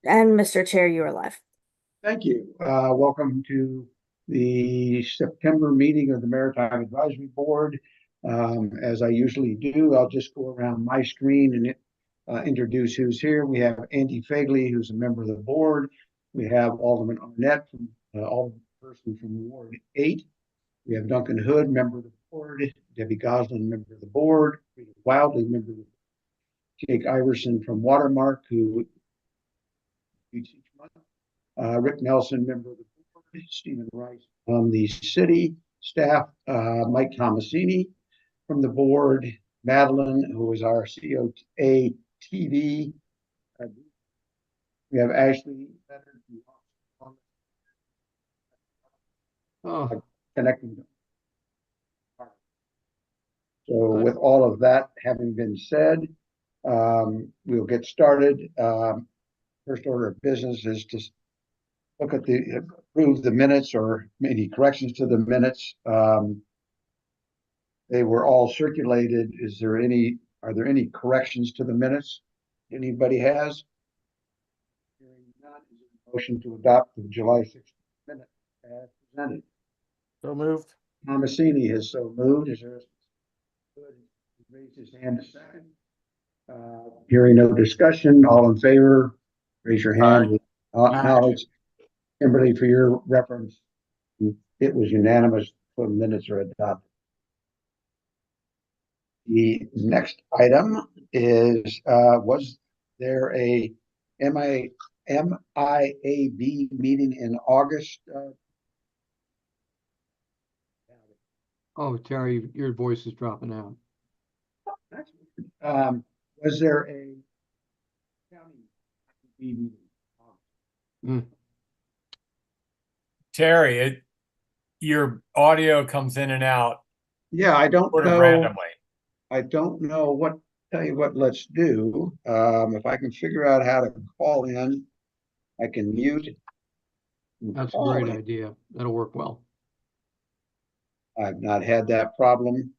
And Mr. Chair, you are live. Thank you. Welcome to the September meeting of the Maritime Advisory Board. As I usually do, I'll just go around my screen and introduce who's here. We have Andy Fagley, who's a member of the board. We have Alderman Arnett, from Alderman person from Ward 8. We have Duncan Hood, member of the board. Debbie Goslin, member of the board. Rita Wildley, member of the board. Jake Iverson from Watermark, who meets each month. Rick Nelson, member of the board. Stephen Rice from the city staff. Mike Tomasini from the board. Madeline, who is our COA TV. We have Ashley Leonard connecting. So with all of that having been said, we'll get started. First order of business is to look at approve the minutes or any corrections to the minutes. They were all circulated. Are there any corrections to the minutes anybody has? Hearing none, is there a motion to adopt the July 16th minutes as presented? So moved. Tomasini has so moved. Is there raise his hand a second? Hearing no discussion, all in favor, raise your hand. Acknowledge. Kimberly, for your reference, it was unanimous, so the minutes are adopted. The next item is, was there a MIAB meeting in August? Oh, Terry, your voice is dropping out. Was there a county meeting? Terry, your audio comes in and out. Yeah, I don't know. Randomly. I don't know what. Tell you what, let's do. If I can figure out how to call in, I can mute. That's a great idea. That'll work well. I've not had that problem.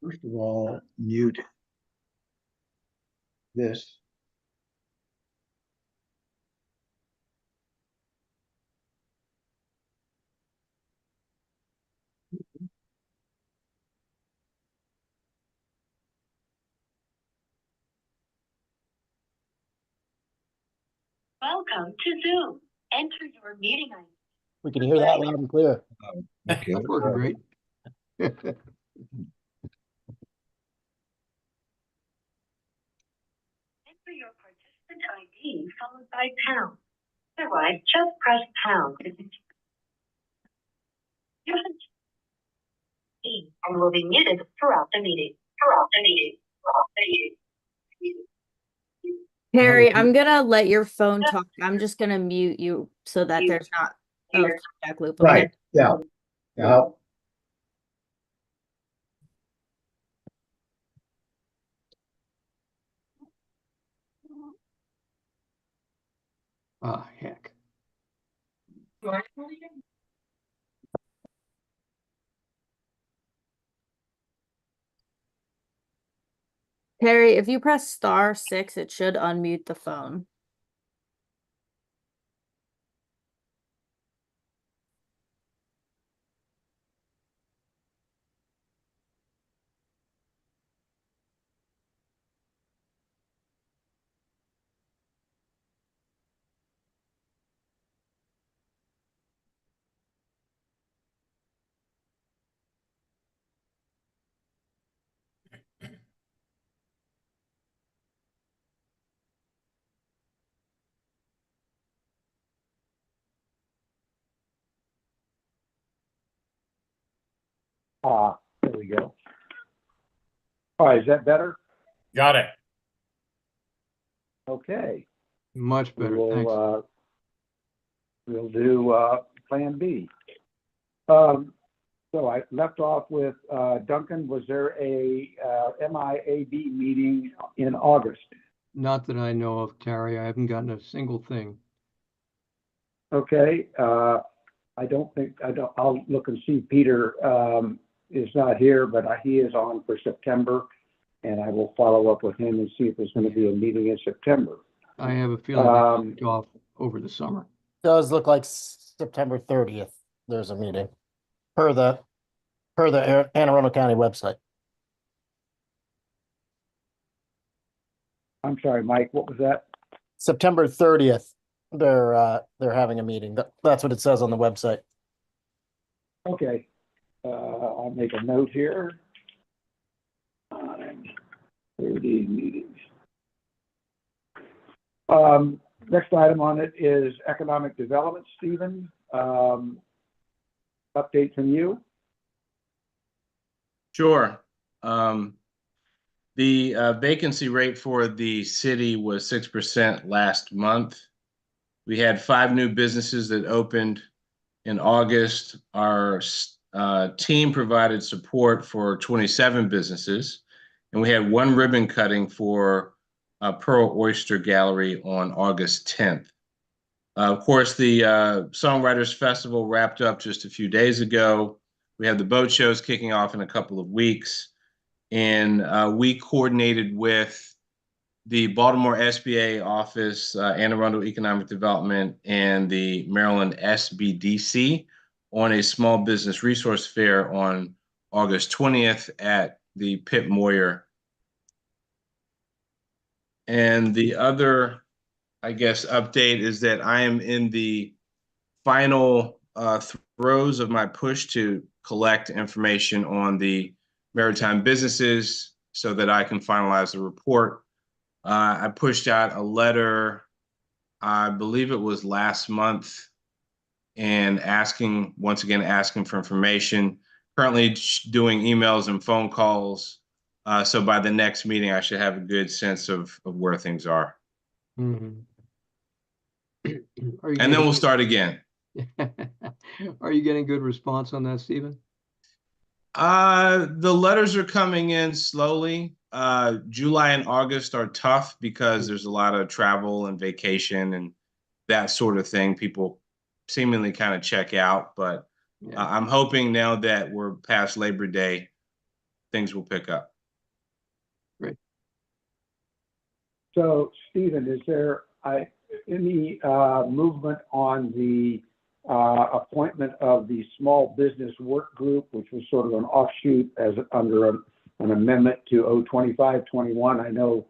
First of all, mute this. Welcome to Zoom. Enter your meeting ID. We can hear that loud and clear. Okay, That's working great. Enter your participant ID followed by pound. Otherwise, just press pound. Your and will be muted throughout the meeting. Harry, I'm gonna let your phone talk. I'm just gonna mute you so that there's not a feedback loop. Okay? right. Yeah. Yeah. Ah, heck. Harry, if you press *6, it should unmute the phone. There we go. All right, is that better? Got it. Okay. Much better. Thanks. We'll do Plan B. So I left off with Duncan. Was there a MIAB meeting in August? Not that I know of, Terry. I haven't gotten a single thing. Okay, I don't think, I'll look and see. Peter is not here, but he is on for September, and I will follow up with him and see if there's going to be a meeting in September. I have a feeling they took off over the summer. Does look like September 30th, there's a meeting per the Anne Arundel County website. I'm sorry, Mike, what was that? September 30th, they're having a meeting. That's what it says on the website. Okay, I'll make a note here. 30 meetings. Next item on it is economic development. Stephen, update from you. Sure. The vacancy rate for the city was 6% last month. We had 5 new businesses that opened in August. Our team provided support for 27 businesses, and we had 1 ribbon cutting for Pearl Oyster Gallery on August 10th. Of course, the Songwriters Festival wrapped up just a few days ago. We have the boat shows kicking off in a couple of weeks. And we coordinated with the Baltimore SBA office, Anne Arundel Economic Development, and the Maryland SBDC on a small business resource fair on August 20th at the Pitt Moyer. And the other, I guess, update is that I am in the final throes of my push to collect information on the maritime businesses so that I can finalize the report. I pushed out a letter, I believe it was last month, and once again asking for information. Currently doing emails and phone calls. So by the next meeting, I should have a good sense of where things are. Mhm. And then we'll start again. Are you getting good response on that, Stephen? The letters are coming in slowly. July and August are tough because there's a lot of travel and vacation and that sort of thing. People seemingly kind of check out, but Yeah. I'm hoping now that we're past Labor Day, things will pick up. Great. So, Stephen, is there any movement on the appointment of the small business work group, which was sort of an offshoot as under an amendment to 02521? I know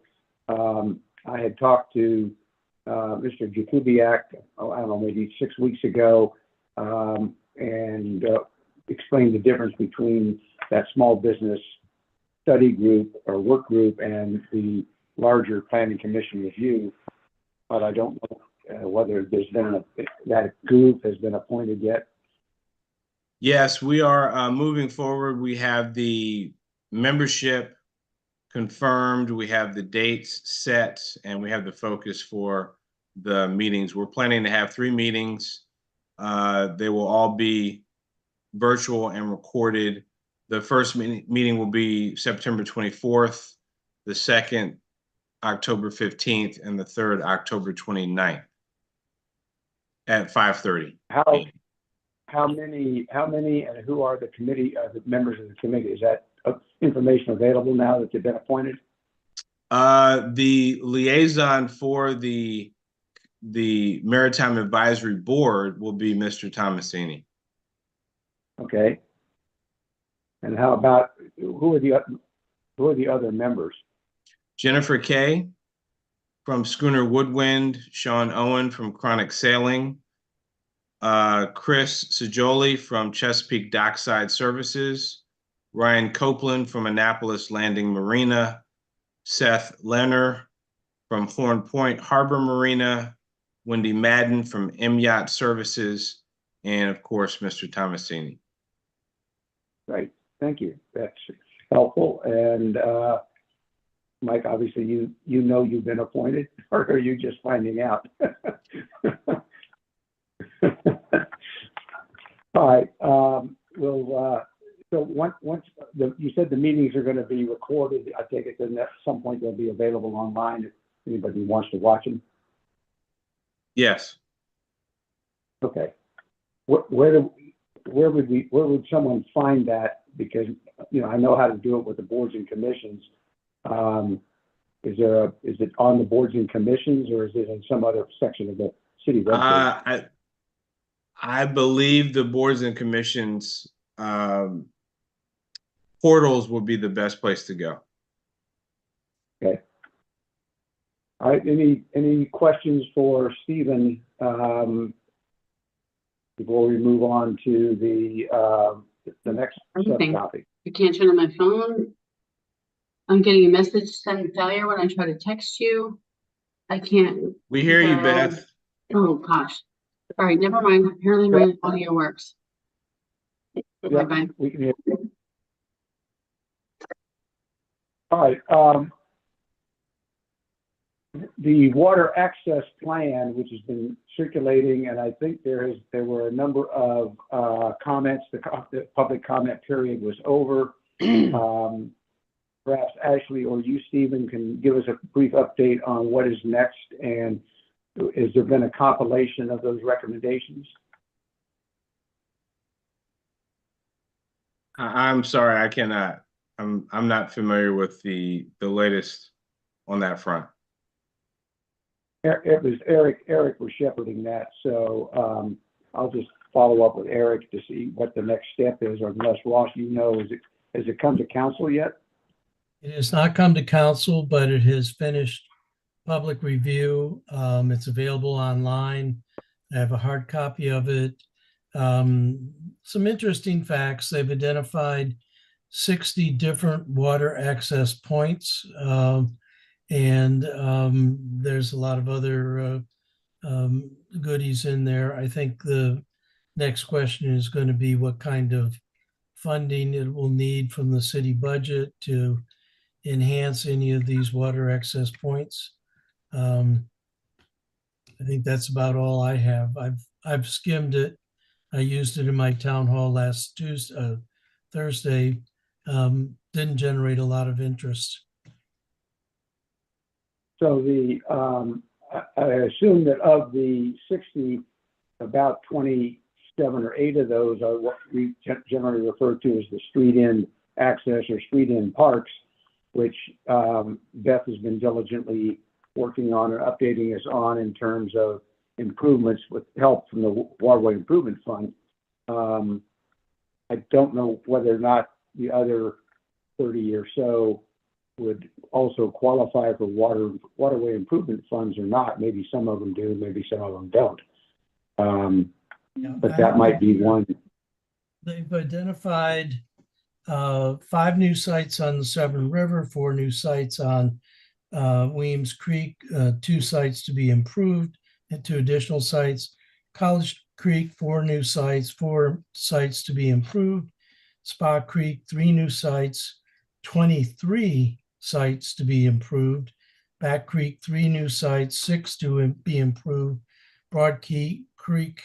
I had talked to Mr. Jakubiak, I don't know, maybe 6 weeks ago, and explained the difference between that small business study group or work group and the larger planning commission review. But I don't know whether there's been that group has been appointed yet. Yes, we are moving forward. We have the membership confirmed, we have the dates set, and we have the focus for the meetings. We're planning to have 3 meetings. They will all be virtual and recorded. The first meeting will be September 24th, the second October 15th, and the third October 29th at 5:30. How many, and who are the members of the committee? Is that information available now that they've been appointed? The liaison for the Maritime Advisory Board will be Mr. Tomasini. Okay. And how about who are the other members? Jennifer Kay from Schooner Woodwind, Sean Owen from Chronic Sailing, Chris Sajoli from Chesapeake Dockside Services, Ryan Copeland from Annapolis Landing Marina, Seth Lerner from Horn Point Harbor Marina, Wendy Madden from M Yacht Services, and of course, Mr. Tomasini. Right. Thank you. That's helpful. And Mike, obviously you know you've been appointed, or are you just finding out? All right. So once you said the meetings are going to be recorded, I take it then at some point they'll be available online Anybody who wants to watch them? Yes. Okay. Where would someone find that? Because, you know, I know how to do it with the boards and commissions. Is it on the boards and commissions, or is it in some other section of the city website? I believe the boards and commissions portals will be the best place to go. Okay. All right, any questions for Stephen before we move on to the next subtopic? I can't turn on my phone. I'm getting a message send failure when I try to text you. I can't. We hear you, Beth. Oh gosh. All right, never mind. Apparently my audio works. Yeah, Bye. we can hear you. All right. The water access plan, which has been circulating, and I think there were a number of comments. The public comment period was over. Perhaps Ashley or you, Stephen, can give us a brief update on what is next, and has there been a compilation of those recommendations? I'm sorry, I cannot. I'm not familiar with the latest on that front. It was Eric was shepherding that, so I'll just follow up with Eric to see what the next step is, or unless Ross, you know, has it come to council yet? It has not come to council, but it has finished public review. It's available online. I have a hard copy of it. Some interesting facts. They've identified 60 different water access points. And there's a lot of other goodies in there. I think the next question is going to be what kind of funding it will need from the city budget to enhance any of these water access points. I think that's about all I have. I've skimmed it. I used it in my town hall last Thursday. Didn't generate a lot of interest. So I assume that of the 60, about 27 or 8 of those are what we generally refer to as the street end access or street end parks, which Beth has been diligently working on and updating us on in terms of improvements with help from the Waterway Improvement Fund. I don't know whether or not the other 30 or so would also qualify for waterway improvement funds or not. Maybe some of them do, maybe some of them don't. But that might be one. They've identified 5 new sites on the Severn River, 4 new sites on Weems Creek, 2 sites to be improved, and 2 additional sites. College Creek, 4 new sites, 4 sites to be improved. Spa Creek, 3 new sites, 23 sites to be improved. Back Creek, 3 new sites, 6 to be improved. Broad Creek,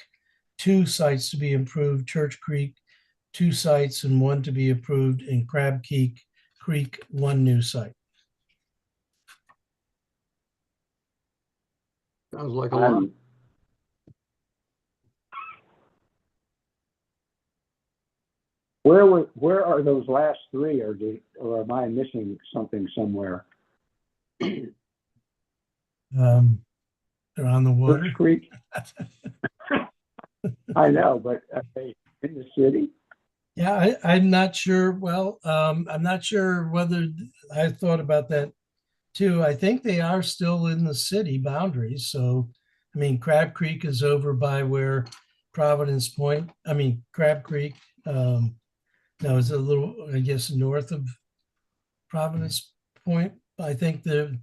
2 sites to be improved. Church Creek, 2 sites and 1 to be approved. And Crab Creek, 1 new site. Sounds like a lot. Where are those last 3, or am I missing something somewhere? They're on the water. Church Creek? I know, but are they in the city? Yeah, I'm not sure. Well, I'm not sure whether I thought about that too. I think they are still in the city boundaries. So, I mean, Crab Creek is over by where Crab Creek, now it's a little, I guess, north of Providence Point. I think they're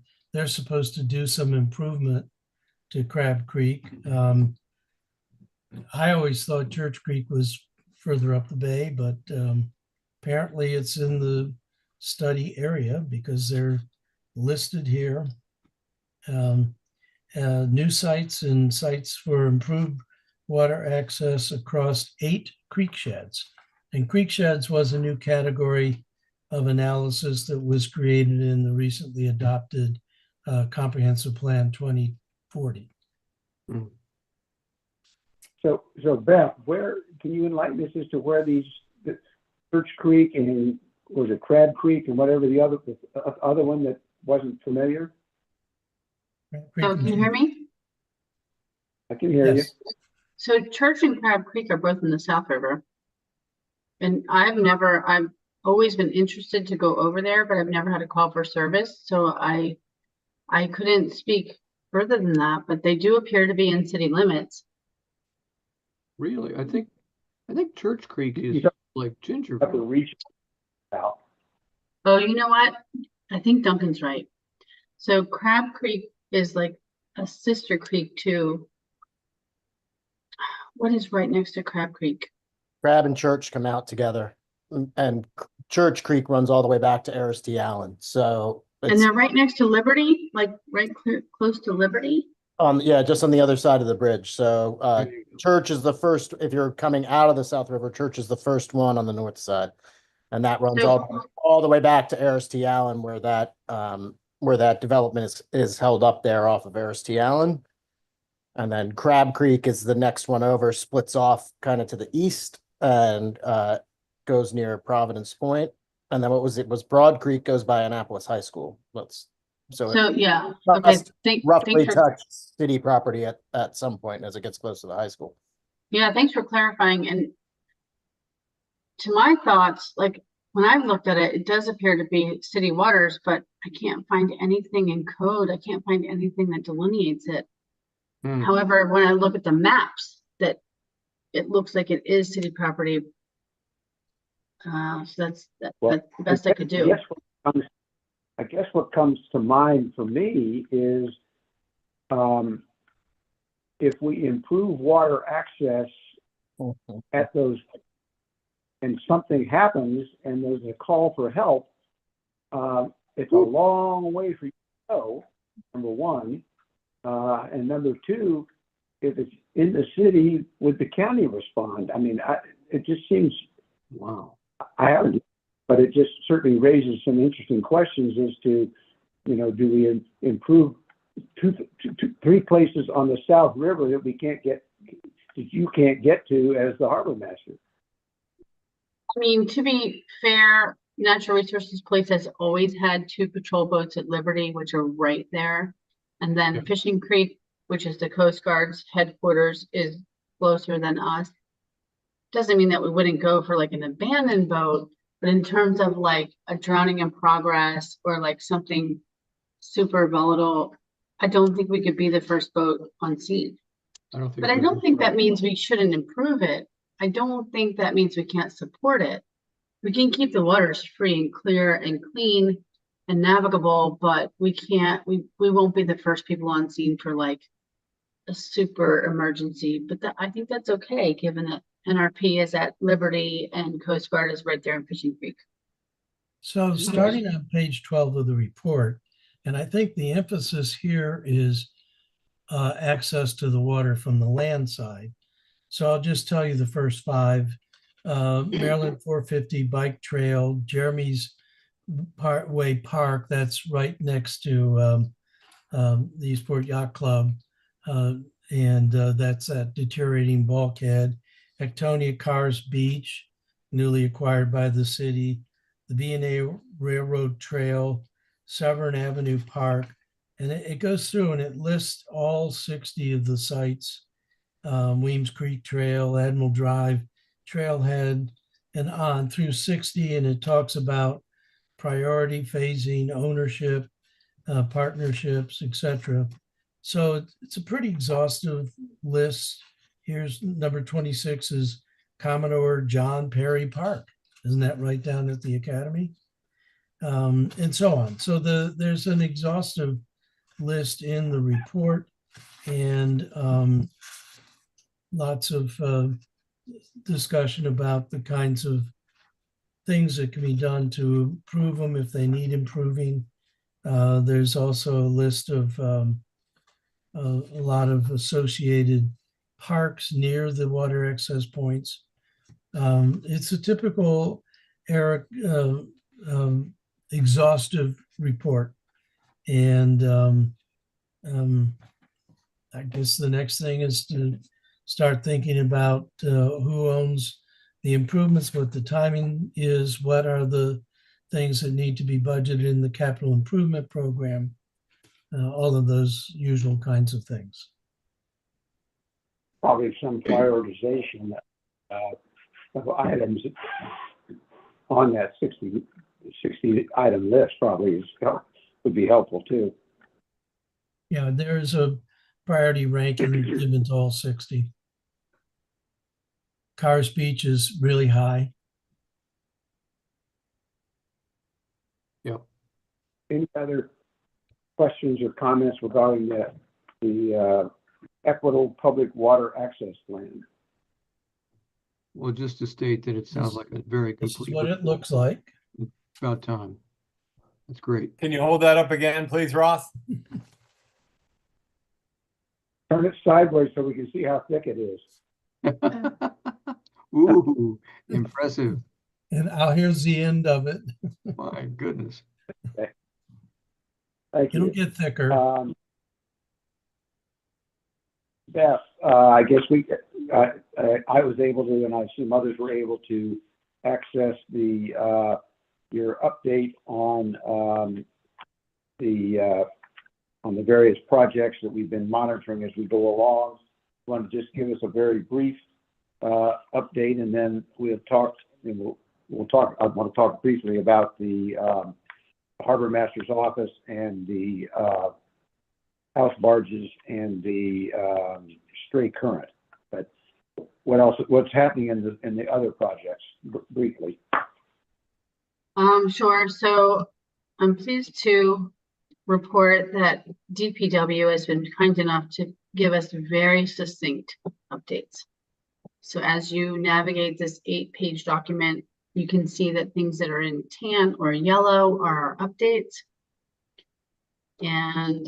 supposed to do some improvement to Crab Creek. I always thought Church Creek was further up the bay, but apparently it's in the study area because they're listed here. New sites and sites for improved water access across 8 creek sheds. And creek sheds was a new category of analysis that was created in the recently adopted Comprehensive Plan 2040. So Beth, where can you enlighten us as to where the Church Creek and was it Crab Creek and whatever the other one that wasn't familiar? Oh, can you hear me? I can hear Yes. So Church and Crab Creek are both in the South River. And I've always been interested to go over there, but I've never had a call for service. So I couldn't speak further than that, but they do appear to be in city limits. Really? I think Church Creek is You don't like have to Gingerville. reach out. Oh, you know what? I think Duncan's right. So Crab Creek is like a sister creek to what is right next to Crab Creek? Crab and Church come out together, and Church Creek runs all the way back to Aris T. Allen. So And it's they're right next to Liberty, like close to Liberty. yeah, just on the other side of the bridge. So There you go. Church is the first, if you're coming out of the South River, Church is the first one on the north side. And that runs So- all the way back to Aris T. Allen, where that development is held up there off of Aris T. Allen. And then Crab Creek is the next one over, splits off kind of to the east and goes near Providence Point. And then it was Broad Creek goes by Annapolis High School. So yeah, it okay. must roughly Thanks for, touch city property at some point as it gets close to the high school. yeah, thanks for clarifying. And to my thoughts, like when I've looked at it, it does appear to be city waters, but I can't find anything in code. I can't find anything that delineates it. Hmm. However, when I look at the maps, that it looks like it is city property. So that's the best I could do. I guess what comes to mind for me is if we improve water access at those and something happens and there's a call for help, it's a long way for you to go, number one. And number two, if it's in the city, would the county respond? I mean, it just seems, Wow. I haven't, but it just certainly raises some interesting questions as to, do we improve three places on the South River that you can't get to as the harbor master? I mean, to be fair, Natural Resources Police has always had 2 patrol boats at Liberty, which are right there. And then Yeah. Fishing Creek, which is the Coast Guard's headquarters, is closer than us. Doesn't mean that we wouldn't go for like an abandoned boat, but in terms of like a drowning in progress or like something super volatile, I don't think we could be the first boat on scene. I don't think. But I we don't can think that start. means we shouldn't improve it. I don't think that means we can't support it. We can keep the waters free and clear and clean and navigable, but we won't be the first people on scene for like a super emergency. But I think that's okay, given that NRP is at Liberty and Coast Guard is right there in Fishing Creek. So starting on page 12 of the report, and I think the emphasis here is access to the water from the land side. So I'll just tell you the first 5. Maryland 450 Bike Trail, Jeremy's Way Park, that's right next to the Eastport Yacht Club. And that's at deteriorating bulkhead. Ectonia Cars Beach, newly acquired by the city. The B&A Railroad Trail, Severn Avenue Park. And it goes through and it lists all 60 of the sites. Weems Creek Trail, Admiral Drive, Trailhead, and on through 60. And it talks about priority phasing, ownership, partnerships, etc. So it's a pretty exhaustive list. Here's number 26 is Commodore John Perry Park. Isn't that right down at the Academy? And so on. So there's an exhaustive list in the report, and lots of discussion about the kinds of things that can be done to improve them if they need improving. There's also a list of a lot of associated parks near the water access points. It's a typical, Eric, exhaustive report. And I guess the next thing is to start thinking about who owns the improvements, what the timing is, what are the things that need to be budgeted in the capital improvement program, all of those usual kinds of things. Probably some prioritization of items on that 60 item list probably would be helpful too. Yeah, there's a priority ranking given to all 60. Cars Beach is really high. Yep. Any other questions or comments regarding the Equitable Public Water Access Plan? Well, just to state that it sounds like a very This is complete. what it looks like. About time. That's great. Can you hold that up again, please, Ross? Turn it sideways so we can see how thick it is. Ooh, impressive. And here's the end of it. My goodness. Thank It'll you. get thicker. Beth, I guess I was able to, and I assume others were able to access your update on the various projects that we've been monitoring as we go along. You want to just give us a very brief update, and then we'll talk. We'll talk. I want to talk briefly about the Harbor Master's Office and the house barges and the stray current. But what else? What's happening in the other projects? Briefly. Sure. So I'm pleased to report that DPW has been kind enough to give us very succinct updates. So as you navigate this 8-page document, you can see that things that are in tan or yellow are updates. And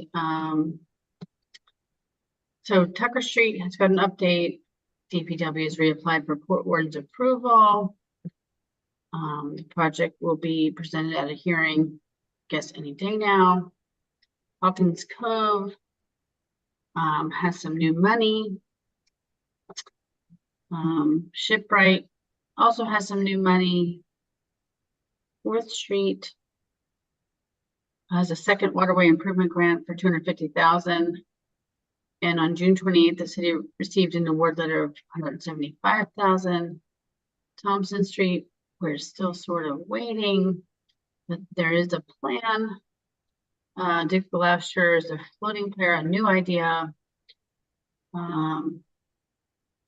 so Tucker Street has got an update. DPW has reapplied for Port Warden's approval. The project will be presented at a hearing, I guess, any day now. Hawkins Cove has some new money. Shipwright also has some new money. 4th Street has a second waterway improvement grant for $250,000. And on June 28th, the city received an award letter of $175,000. Thompson Street, we're still sort of waiting, but there is a plan. Dick Blaster is a floating player, a new idea.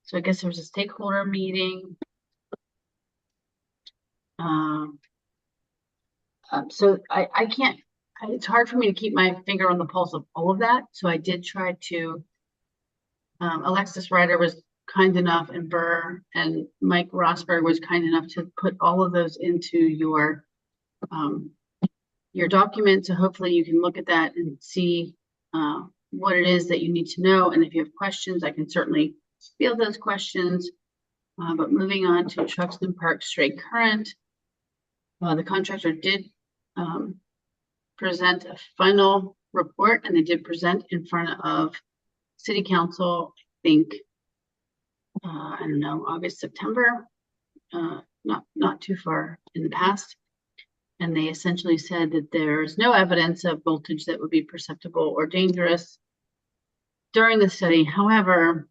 So I guess there was a stakeholder meeting. So I can't, it's hard for me to keep my finger on the pulse of all of that. So I did try to, Alexis Ryder was kind enough, and Burr and Mike Rosberg was kind enough to put all of those into your document. So hopefully you can look at that and see what it is that you need to know. And if you have questions, I can certainly field those questions. But moving on to Truxton Park Straight Current, the contractor did present a final report, and they did present in front of City Council, I think, I don't know, August, September, not too far in the past. And they essentially said that there's no evidence of voltage that would be perceptible or dangerous during the study. However,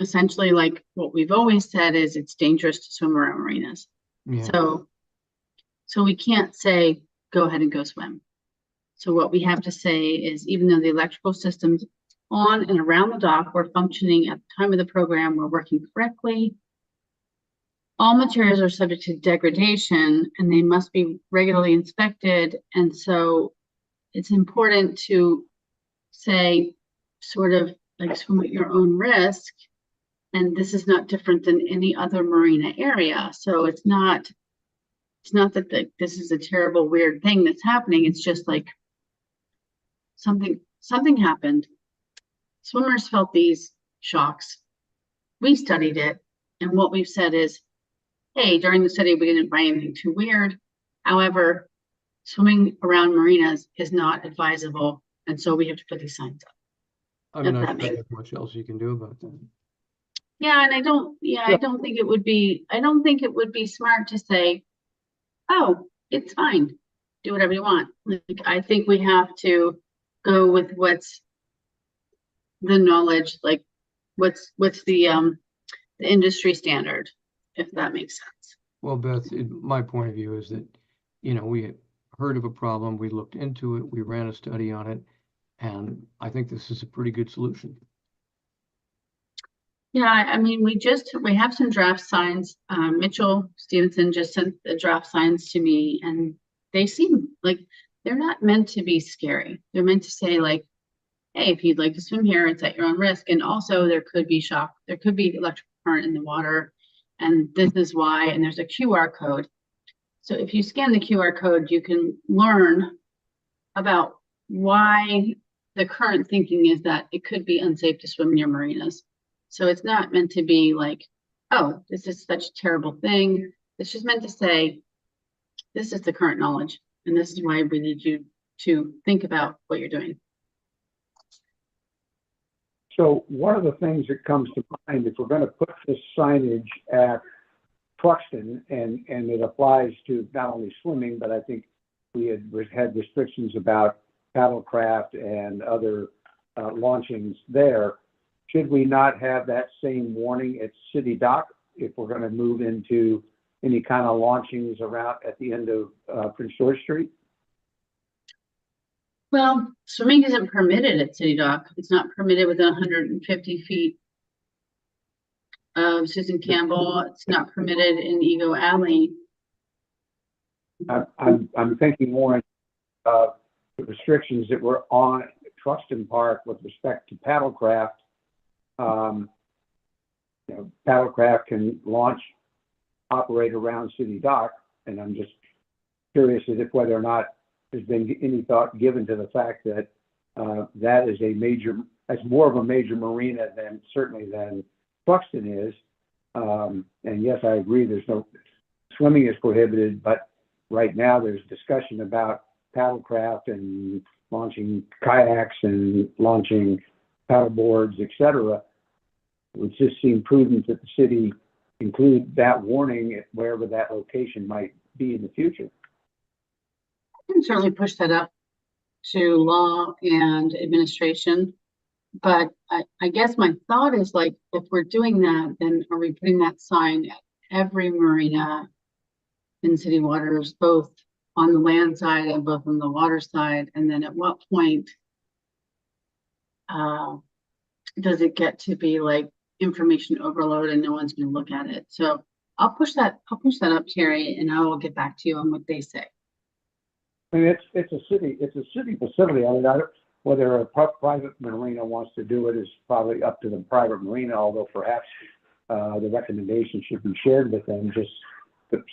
essentially, like what we've always said, is it's dangerous to swim around marinas. Yeah. So we can't say, go ahead and go swim. So what we have to say is, even though the electrical systems on and around the dock were functioning at the time of the program, were working correctly, all materials are subject to degradation and they must be regularly inspected. And so it's important to say, sort of like, swim at your own risk. And this is not different than any other marina area. So it's not that this is a terrible, weird thing that's happening. It's just like something happened. Swimmers felt these shocks. We studied it. And what we've said is, hey, during the study, we didn't find anything too weird. However, swimming around marinas is not advisable, and so we have to put these signs up. I'm If not that sure makes- there's much else you can do about that. Yeah, and I don't think it would be, smart to say, oh, it's fine, do whatever you want. Like, I think we have to go with what's the knowledge, like what's the industry standard, if that makes sense. Well, Beth, my point of view is that, we had heard of a problem, we looked into it, we ran a study on it, and I think this is a pretty good solution. Yeah, I mean, we have some draft signs. Mitchell Stevenson just sent the draft signs to me, and they seem like they're not meant to be scary. They're meant to say, like, hey, if you'd like to swim here, it's at your own risk. And also there could be electrical current in the water, and this is why, and there's a QR code. So if you scan the QR code, you can learn about why the current thinking is that it could be unsafe to swim near marinas. So it's not meant to be like, oh, this is such a terrible thing. It's just meant to say, this is the current knowledge, and this is why we need you to think about what you're doing. So one of the things that comes to mind, if we're going to put this signage at Truxton, and it applies to not only swimming, but I think we had restrictions about paddlecraft and other launchings there. Should we not have that same warning at City Dock if we're going to move into any kind of launchings around at the end of Prince George Street? Well, swimming isn't permitted at City Dock. It's not permitted within 150 feet of Susan Campbell. It's not permitted in Ego Alley. I'm thinking more the restrictions that were on Truxton Park with respect to paddlecraft. Paddlecraft can operate around City Dock, and I'm just curious as if whether or not there's been any thought given to the fact that that's more of a major marina than Truxton is. And yes, I agree, swimming is prohibited, but right now there's discussion about paddlecraft and launching kayaks and launching paddle boards, etc. It would just seem prudent that the city include that warning at wherever that location might be in the future. I can certainly push that up to law and administration. But I guess my thought is, like, if we're doing that, then are we putting that sign at every marina in city waters, both on the land side and both on the water side? And then at what point does it get to be like information overload and no one's going to look at it? So I'll push that up, Terry, and I will get back to you on what they say. I mean, it's a city facility. I mean, whether a private marina wants to do it is probably up to the private marina, although perhaps the recommendation should be shared with them just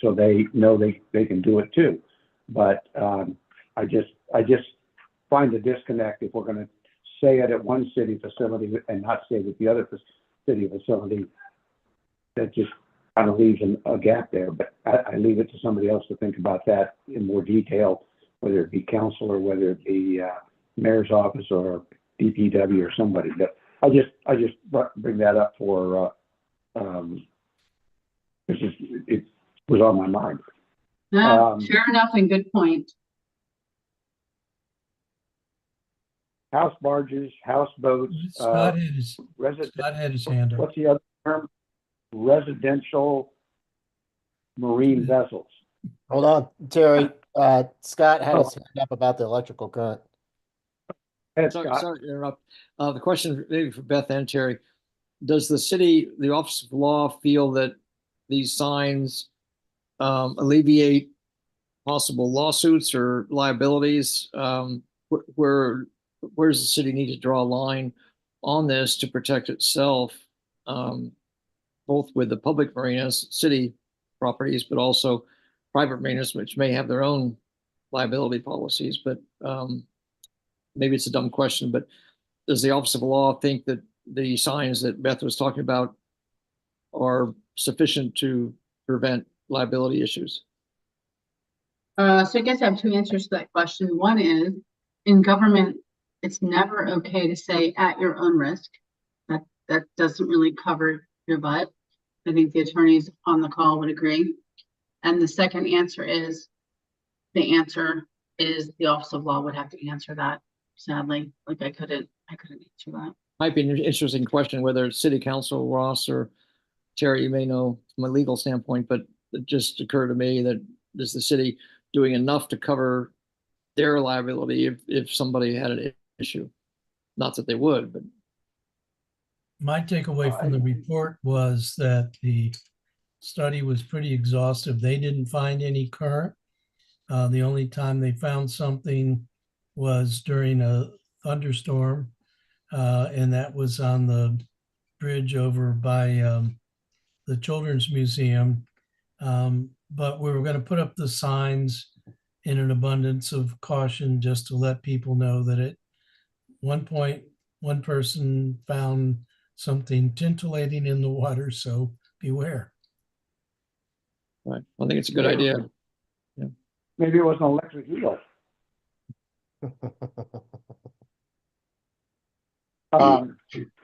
so they know they can do it too. But I just find a disconnect if we're going to say it at one city facility and not say it at the other city facility. That just kind of leaves a gap there. But I leave it to somebody else to think about that in more detail, whether it be council or whether it be mayor's office or DPW or somebody. But I just bring that up for it was on my mind. Fair enough, and good point. House barges, houseboats, Scott had his hand up. what's the other term? Residential marine vessels. Hold on, Terry. Scott had his hand up about the electrical current. Sorry to interrupt. The question maybe for Beth and Terry: does the Office of Law feel that these signs alleviate possible lawsuits or liabilities? Where does the city need to draw a line on this to protect itself, both with the public marinas, city properties, but also private marinas, which may have their own liability policies? But maybe it's a dumb question, but does the Office of Law think that the signs that Beth was talking about are sufficient to prevent liability issues? So I guess I have two answers to that question. One is, in government, it's never okay to say at your own risk. That doesn't really cover your butt. I think the attorneys on the call would agree. And the second answer is, the Office of Law would have to answer that, sadly. Like I couldn't answer that. Might be an interesting question whether it's city council, Ross, or Terry, you may know from a legal standpoint, but it just occurred to me that is the city doing enough to cover their liability if somebody had an issue? Not that they would, but My takeaway from the report was that the study was pretty exhaustive. They didn't find any current. The only time they found something was during a thunderstorm, and that was on the bridge over by the Children's Museum. But we were going to put up the signs in an abundance of caution just to let people know that at one point, one person found something tintillating in the water, so beware. right. I think it's a good idea. Maybe it was an electric eel. All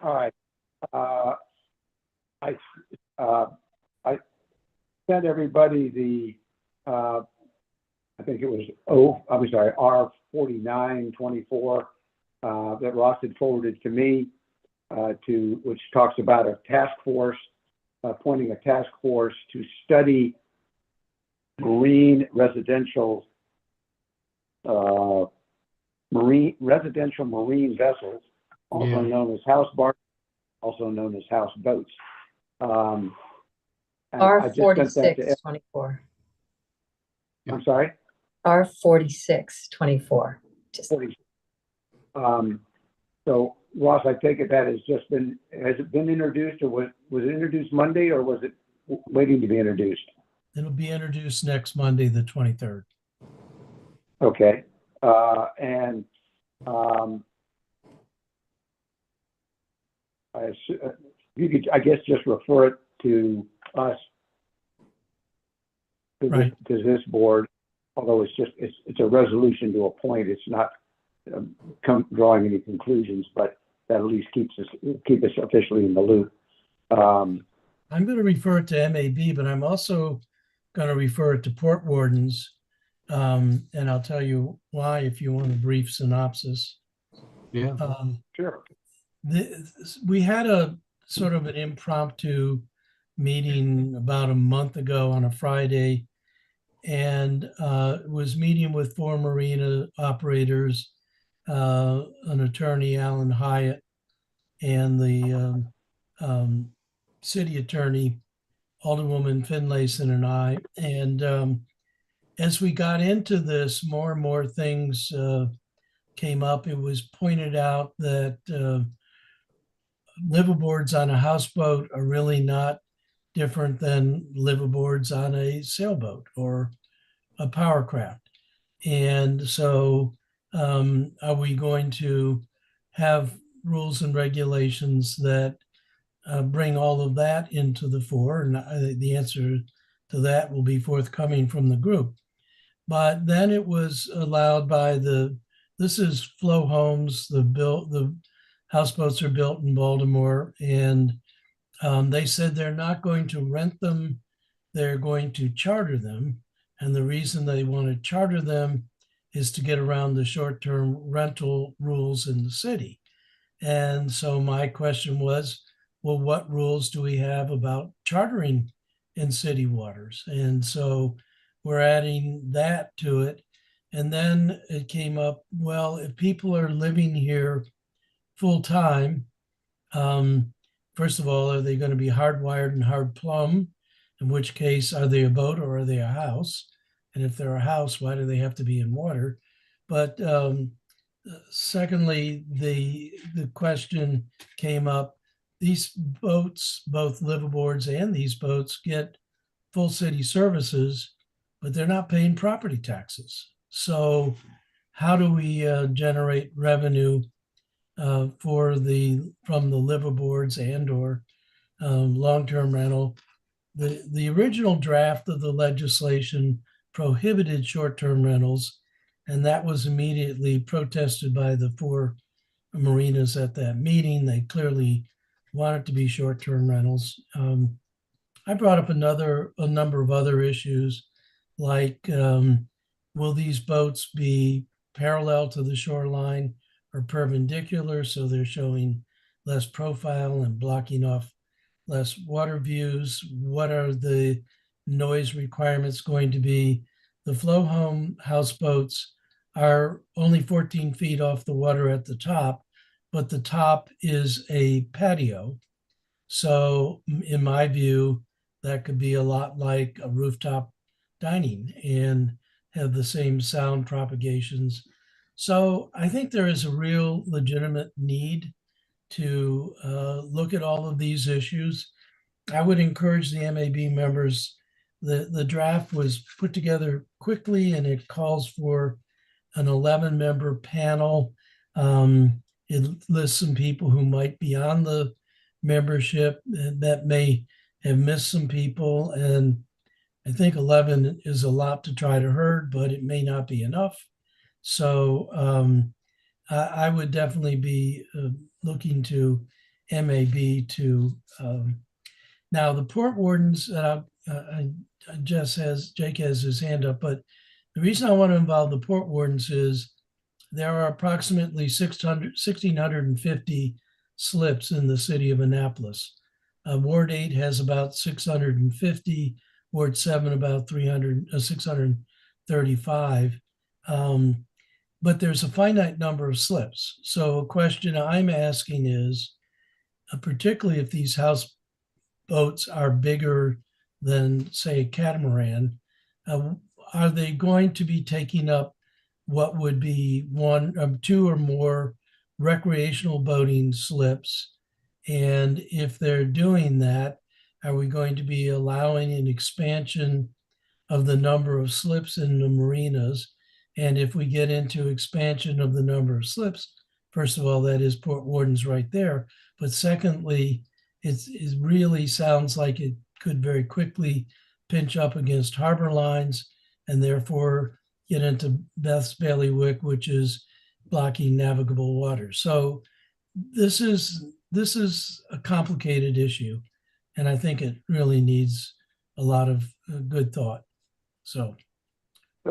right. I sent everybody the, I think it was, R4924 that Ross had forwarded to me, which talks about a task force, appointing a task force to study residential marine vessels, also known as house barges, also known as house boats. R4624. I'm sorry? R4624. Just 40. So Ross, I take it that has it been introduced, or was it introduced Monday, or was it waiting to be introduced? It'll be introduced next Monday, the 23rd. Okay. You could, I guess, just refer it to us, to this board, although it's a resolution to appoint. It's not drawing any conclusions, but that at least keep us officially in the loop. I'm going to refer it to MAB, but I'm also going to refer it to port wardens, and I'll tell you why if you want a brief synopsis. Yeah. Sure. We had a sort of an impromptu meeting about a month ago on a Friday, and was meeting with 4 marina operators, an attorney, Alan Hyatt, and the city attorney, Alderwoman Finlayson, and I. And as we got into this, more and more things came up. It was pointed out that liveaboards on a houseboat are really not different than liveaboards on a sailboat or a power craft. And so are we going to have rules and regulations that bring all of that into the fore? And the answer to that will be forthcoming from the group. But then it was allowed by this is Flow Homes, the houseboats are built in Baltimore, and they said they're not going to rent them, they're going to charter them. And the reason they want to charter them is to get around the short-term rental rules in the city. And so my question was, well, what rules do we have about chartering in city waters? And so we're adding that to it. And then it came up, well, if people are living here full time, first of all, are they going to be hardwired and hard plumb? In which case, are they a boat or are they a house? And if they're a house, why do they have to be in water? But secondly, the question came up, these boats, both liveaboards and these boats, get full city services, but they're not paying property taxes. So how do we generate revenue from the liveaboards and or long-term rental? The original draft of the legislation prohibited short-term rentals. And that was immediately protested by the 4 marinas at that meeting. They clearly wanted to be short-term rentals. I brought up a number of other issues, like will these boats be parallel to the shoreline or perpendicular, so they're showing less profile and blocking off less water views? What are the noise requirements going to be? The flow home houseboats are only 14 feet off the water at the top, but the top is a patio. So in my view, that could be a lot like a rooftop dining and have the same sound propagations. So I think there is a real legitimate need to look at all of these issues. I would encourage the MAB members. The draft was put together quickly, and it calls for an 11-member panel. It lists some people who might be on the membership that may have missed some people. And I think 11 is a lot to try to herd, but it may not be enough. So I would definitely be looking to MAB to now the port wardens. Jake has his hand up, but the reason I want to involve the port wardens is there are approximately 1,650 slips in the city of Annapolis. Ward 8 has about 650, Ward 7 about 635. But there's a finite number of slips. So a question I'm asking is, particularly if these houseboats are bigger than, say, a catamaran, are they going to be taking up what would be 2 or more recreational boating slips? And if they're doing that, are we going to be allowing an expansion of the number of slips in the marinas? And if we get into expansion of the number of slips, first of all, that is port wardens right there. But secondly, it really sounds like it could very quickly pinch up against harbor lines and therefore get into Beth's bailiwick, which is blocking navigable water. So this is a complicated issue, and I think it really needs a lot of good thought. So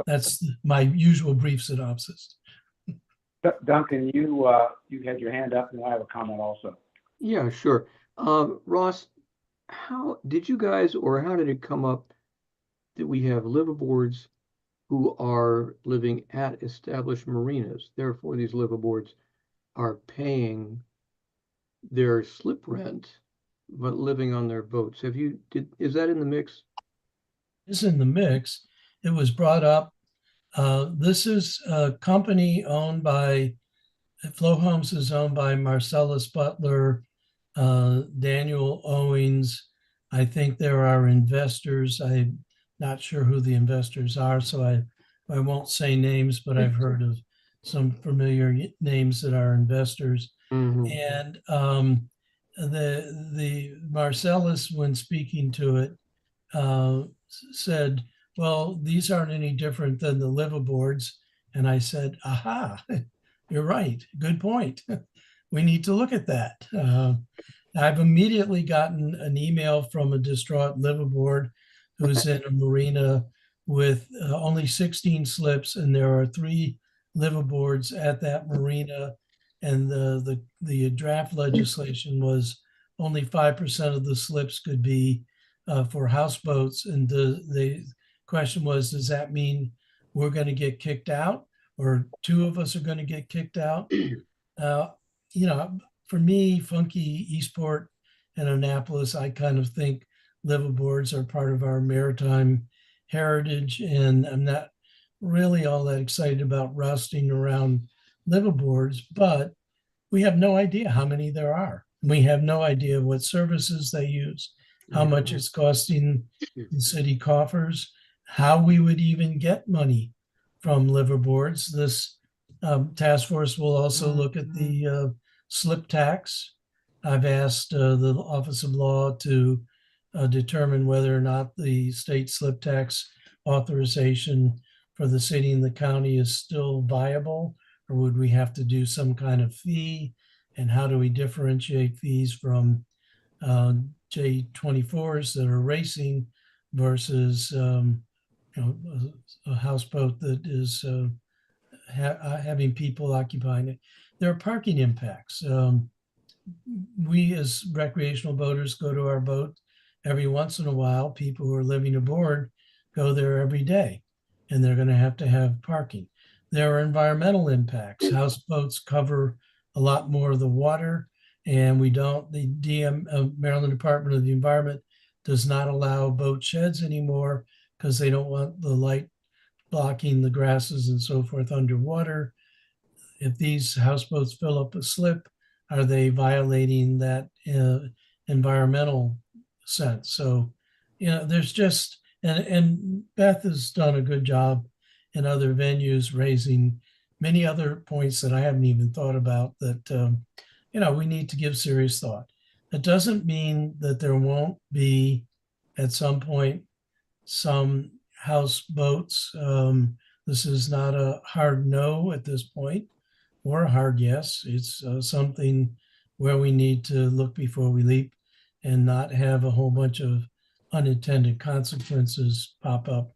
that's my usual brief synopsis. Duncan, you had your hand up, and I have a comment also. Yeah, sure. Ross, how did you guys, or how did it come up that we have liveaboards who are living at established marinas? Therefore, these liveaboards are paying their slip rent, but living on their boats. Is that in the mix? It's in the mix. It was brought up. This is a company owned by, Flow Homes is owned by Marcellus Butler, Daniel Owings. I think there are investors. I'm not sure who the investors are, so I won't say names, but I've heard of some familiar names that are investors. And the Marcellus, when speaking to it, said, well, these aren't any different than the liveaboards. And I said, aha, you're right. Good point. We need to look at that. I've immediately gotten an email from a distraught liveaboard who's in a marina with only 16 slips, and there are 3 liveaboards at that marina. And the draft legislation was only 5% of the slips could be for houseboats. And the question was, does that mean we're going to get kicked out, or 2 of us are going to get kicked out? For me, funky Eastport and Annapolis, I kind of think liveaboards are part of our maritime heritage, and I'm not really all that excited about rousting around liveaboards, but we have no idea how many there are. We have no idea what services they use, how much it's costing the city coffers, how we would even get money from liveaboards. This task force will also look at the slip tax. I've asked the Office of Law to determine whether or not the state slip tax authorization for the city and the county is still viable? Or would we have to do some kind of fee? And how do we differentiate fees from J24s that are racing versus a houseboat that is having people occupying it? There are parking impacts. We as recreational boaters go to our boat every once in a while. People who are living aboard go there every day, and they're going to have parking. There are environmental impacts. Houseboats cover a lot more of the water, and the Maryland Department of the Environment does not allow boat sheds anymore because they don't want the light blocking the grasses and so forth underwater. If these houseboats fill up a slip, are they violating that environmental sense? So, there's just, and Beth has done a good job in other venues raising many other points that I haven't even thought about that, we need to give serious thought. It doesn't mean that there won't be at some point some houseboats. This is not a hard no at this point or a hard yes. It's something where we need to look before we leap and not have a whole bunch of unintended consequences pop up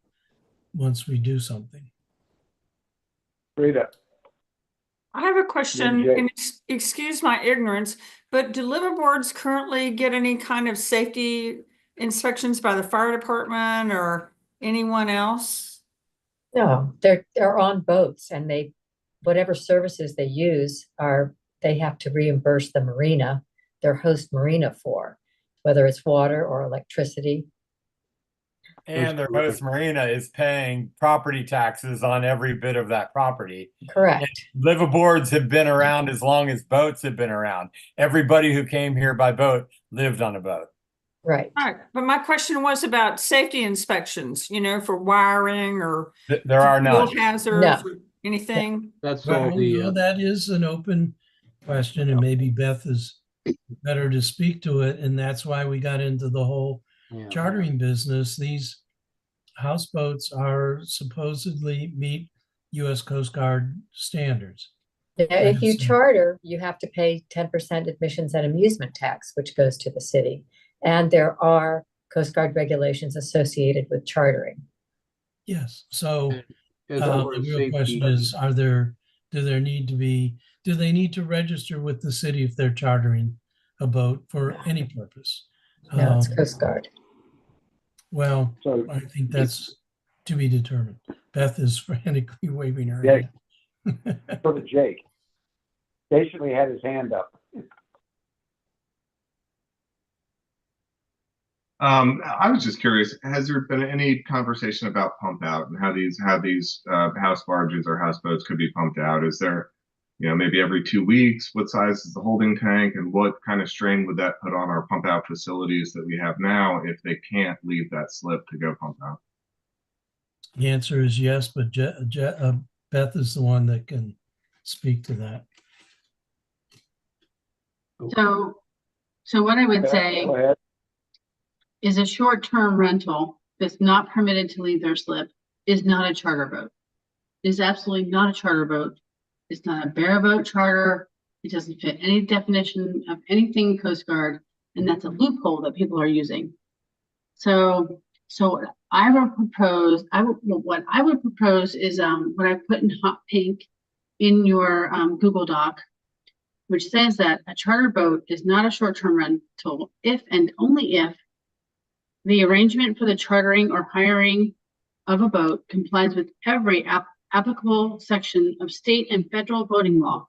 once we do something. Rita. I have a question, Jay. and excuse my ignorance, but do liveaboards currently get any kind of safety inspections by the fire department or anyone else? No, they're on boats, and whatever services they use they have to reimburse the marina, their host marina, for, whether it's water or electricity. And their host marina is paying property taxes on every bit of that property. Correct. And liveaboards have been around as long as boats have been around. Everybody who came here by boat lived on a boat. Right. All right, but my question was about safety inspections, for wiring or There are none. fuel hazards or anything. That's all the, That is an open question, and maybe Beth is better to speak to it. And that's why we got into the whole chartering business. These houseboats are supposedly meet U.S. Coast Guard standards. Yeah, if you charter, you have to pay 10% admissions and amusement tax, which goes to the city. And there are Coast Guard regulations associated with chartering. Yes. So as the far as real safety, question is, do they need to register with the city if they're chartering a boat for any purpose? No, it's Coast Guard. Well, So- I think that's to be determined. Beth is frantically waving her Jake. hand. For the Jake. Basically had his hand up. I was just curious, has there been any conversation about pump out and how these house barges or houseboats could be pumped out? Is there, maybe every 2 weeks? What size is the holding tank, and what kind of strain would that put on our pump out facilities that we have now if they can't leave that slip to go pump out? The answer is yes, but Beth is the one that can speak to that. So what I would say Go ahead. is a short-term rental that's not permitted to leave their slip is not a charter boat. It is absolutely not a charter boat. It's not a bareboat charter. It doesn't fit any definition of anything Coast Guard, and that's a loophole that people are using. So what I would propose is what I put in hot pink in your Google Doc, which says that a charter boat is not a short-term rental if and only if the arrangement for the chartering or hiring of a boat complies with every applicable section of state and federal boating law.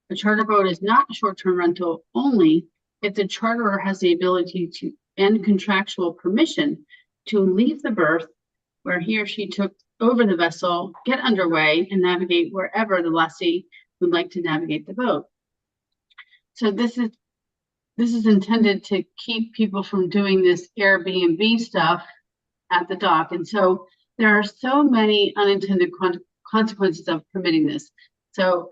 A charter boat is not a short-term rental only if the charterer has the ability to and contractual permission to leave the berth where he or she took over the vessel, get underway, and navigate wherever the lessee would like to navigate the boat. So this is intended to keep people from doing this Airbnb stuff at the dock. And so there are so many unintended consequences of permitting this. So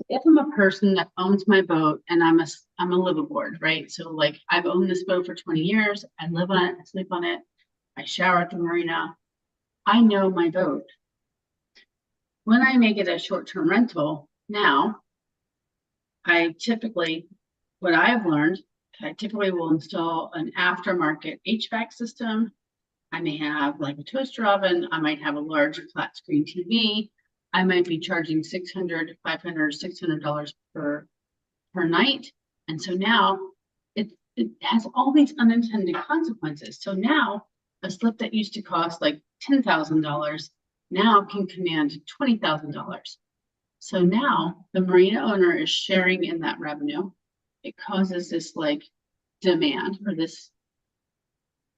if I'm a person that owns my boat and I'm a liveaboard, right? So like I've owned this boat for 20 years. I live on it, I sleep on it, I shower at the marina. I know my boat. When I make it a short-term rental now, what I've learned, I typically will install an aftermarket HVAC system. I may have like a toaster oven. I might have a large flat screen TV. I might be charging $600, $500, $600 per night. And so now it has all these unintended consequences. So now a slip that used to cost like $10,000 now can command $20,000. So now the marina owner is sharing in that revenue. It causes this like demand or this,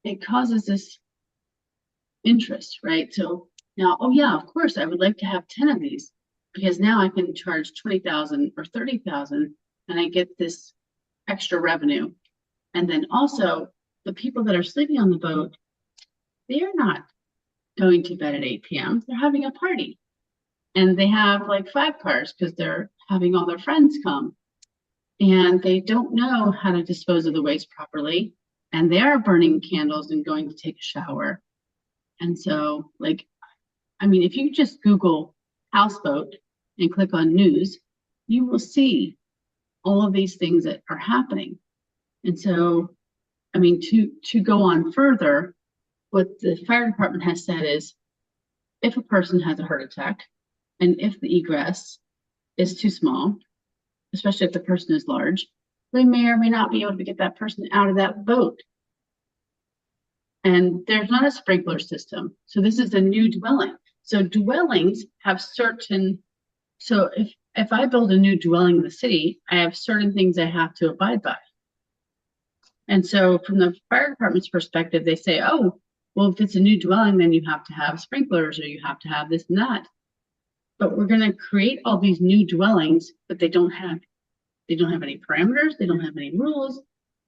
it causes this interest, right? So now, oh yeah, of course, I would like to have 10 of these because now I can charge 20,000 or 30,000 and I get this extra revenue. And then also the people that are sleeping on the boat, they're not going to bed at 8 p.m. They're having a party. And they have like 5 cars because they're having all their friends come. And they don't know how to dispose of the waste properly. And they are burning candles and going to take a shower. And so, like, I mean, if you just Google houseboat and click on news, you will see all of these things that are happening. And so, I mean, to go on further, what the fire department has said is if a person has a heart attack and if the egress is too small, especially if the person is large, they may or may not be able to get that person out of that boat. And there's not a sprinkler system. So this is a new dwelling. So dwellings have certain, so if I build a new dwelling in the city, I have certain things I have to abide by. And so from the fire department's perspective, they say, oh, well, if it's a new dwelling, then you have to have sprinklers or you have to have this and that. But we're going to create all these new dwellings, but they don't have any parameters. They don't have any rules.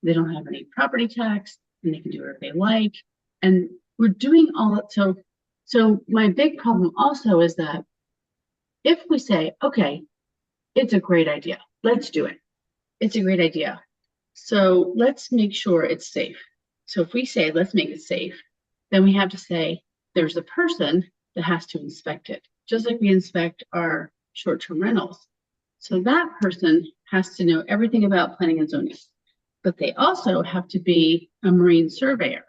They don't have any property tax, and they can do whatever they like. And we're doing all that. So my big problem also is that if we say, okay, it's a great idea, let's do it. It's a great idea. So let's make sure it's safe. So if we say, let's make it safe, then we have to say there's a person that has to inspect it, just like we inspect our short-term rentals. So that person has to know everything about planning and zoning, but they also have to be a marine surveyor.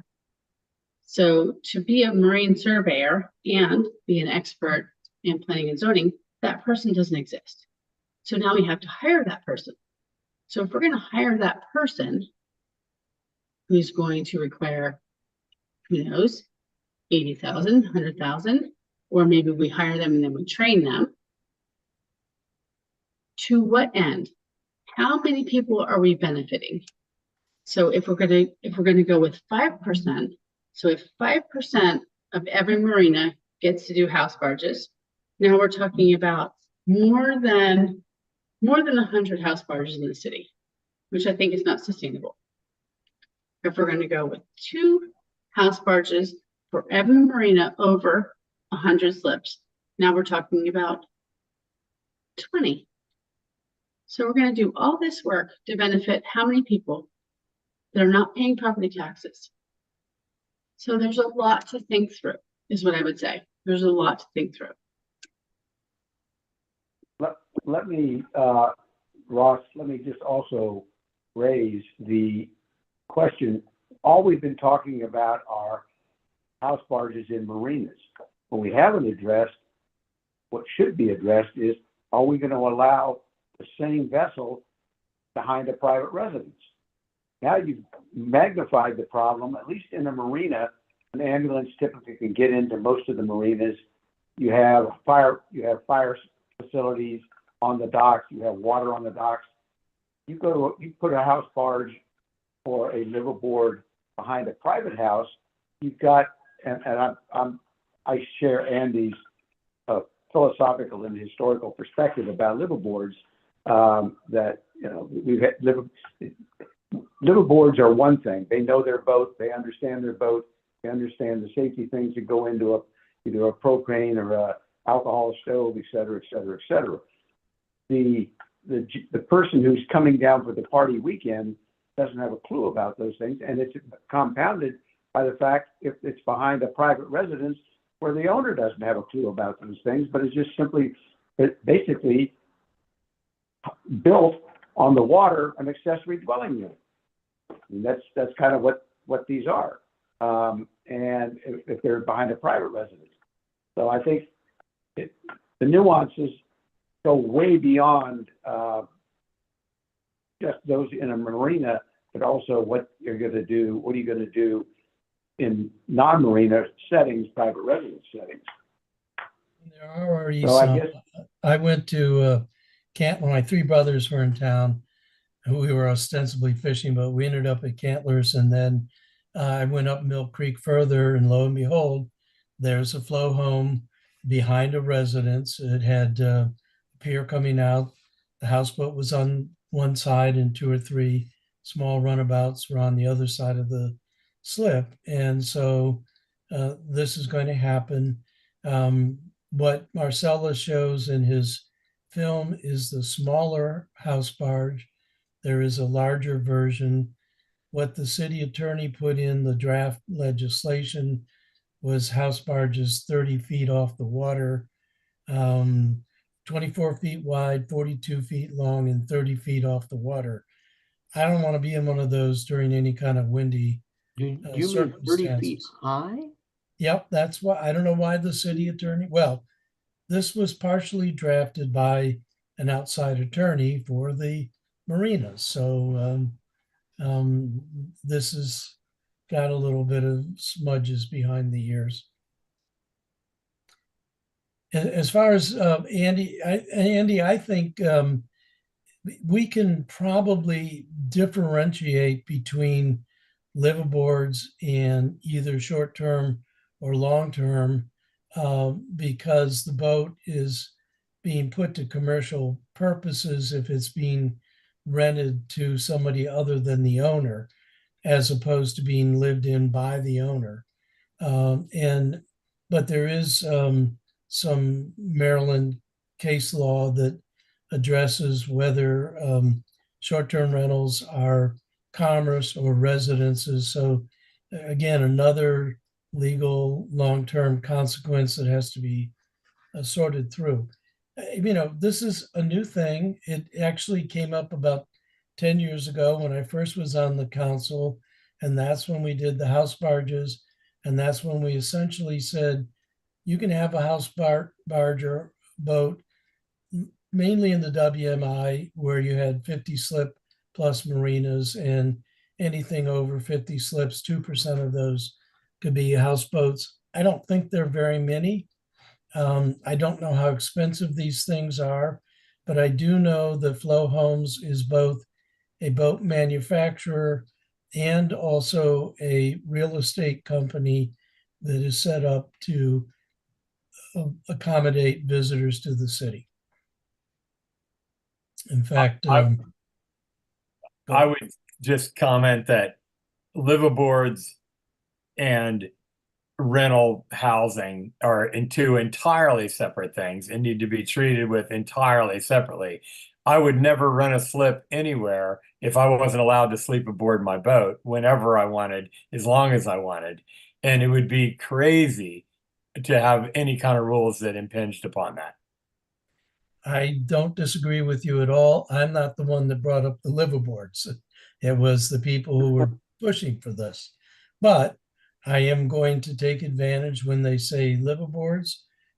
So to be a marine surveyor and be an expert in planning and zoning, that person doesn't exist. So now we have to hire that person. So if we're going to hire that person who's going to require, who knows, 80,000, 100,000, or maybe we hire them and then we train them. To what end? How many people are we benefiting? So if we're going to go with 5%, so if 5% of every marina gets to do house barges, now we're talking about more than 100 house barges in the city, which I think is not sustainable. If we're going to go with 2 house barges for every marina over 100 slips, now we're talking about 20. So we're going to do all this work to benefit how many people that are not paying property taxes? So there's a lot to think through, is what I would say. There's a lot to think through. Let me, Ross, let me just also raise the question. All we've been talking about are house barges in marinas. What we haven't addressed, what should be addressed is, are we going to allow the same vessel behind a private residence? Now you've magnified the problem. At least in a marina, an ambulance typically can get into most of the marinas. You have fire facilities on the docks. You have water on the docks. You put a house barge or a liveaboard behind a private house. You've got, and I share Andy's philosophical and historical perspective about liveaboards. That we've had liveaboards are one thing. They know their boat. They understand their boat. They understand the safety things that go into either a propane or a alcohol stove, et cetera, et cetera, et cetera. The person who's coming down for the party weekend doesn't have a clue about those things, and it's compounded by the fact if it's behind a private residence, where the owner doesn't have a clue about those things, but it's just simply, basically built on the water an accessory dwelling unit. And that's kind of what these are. And if they're behind a private residence. So I think the nuances go way beyond just those in a marina, but also what are you going to do in non-marina settings, private residence settings. There are already So I some. guess I went to camp when my three brothers were in town. We were ostensibly fishing, but we ended up at Cantlers, and then I went up Mill Creek further, and lo and behold, there's a flow home behind a residence. It had a pier coming out. The houseboat was on one side, and two or three small runabouts were on the other side of the slip. And so this is going to happen. What Marcellus shows in his film is the smaller house barge. There is a larger version. What the city attorney put in the draft legislation was house barges 30 feet off the water, 24 feet wide, 42 feet long, and 30 feet off the water. I don't want to be in one of those during any kind of windy Do you mean 30 feet high? Yep, that's why. I don't know why the city attorney, well, this was partially drafted by an outside attorney for the marinas. So this has got a little bit of smudges behind the ears. As far as Andy, I think we can probably differentiate between liveaboards and either short-term or long-term because the boat is being put to commercial purposes if it's being rented to somebody other than the owner, as opposed to being lived in by the owner. But there is some Maryland case law that addresses whether short-term rentals are commerce or residences. So again, another legal long-term consequence that has to be sorted through. This is a new thing. It actually came up about 10 years ago when I first was on the council, and that's when we did the house barges, and that's when we essentially said, you can have a house barge or boat, mainly in the WMI, where you had 50 slip plus marinas, and anything over 50 slips, 2% of those could be houseboats. I don't think there are very many. I don't know how expensive these things are, but I do know that Flow Homes is both a boat manufacturer and also a real estate company that is set up to accommodate visitors to the city. In fact, I would just comment that liveaboards and rental housing are two entirely separate things and need to be treated with entirely separately. I would never rent a slip anywhere if I wasn't allowed to sleep aboard my boat whenever I wanted, as long as I wanted. And it would be crazy to have any kind of rules that impinged upon that. I don't disagree with you at all. I'm not the one that brought up the liveaboards. It was the people who were pushing for this. But I am going to take advantage when they say liveaboards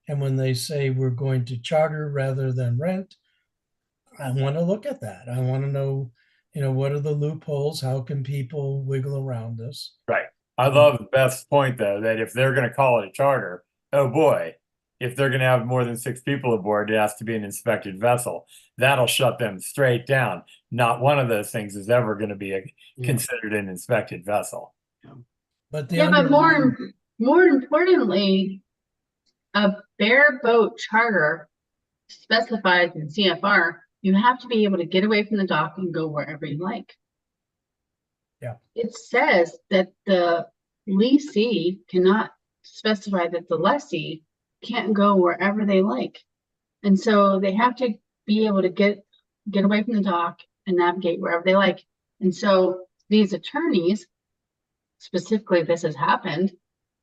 and when they say we're going to charter rather than rent. I want to look at that. I want to know, what are the loopholes? How can people wiggle around this? Right. I love Beth's point, though, that if they're going to call it a charter, oh boy, if they're going to have more than 6 people aboard, it has to be an inspected vessel. That'll shut them straight down. Not one of those things is ever going to be considered an inspected vessel. But more importantly, a bareboat charter specifies in CFR, you have to be able to get away from the dock and go wherever you like. Yeah. It says that the leasee cannot specify that the lessee can't go wherever they like. And so they have to be able to get away from the dock and navigate wherever they like. And so these attorneys, specifically this has happened,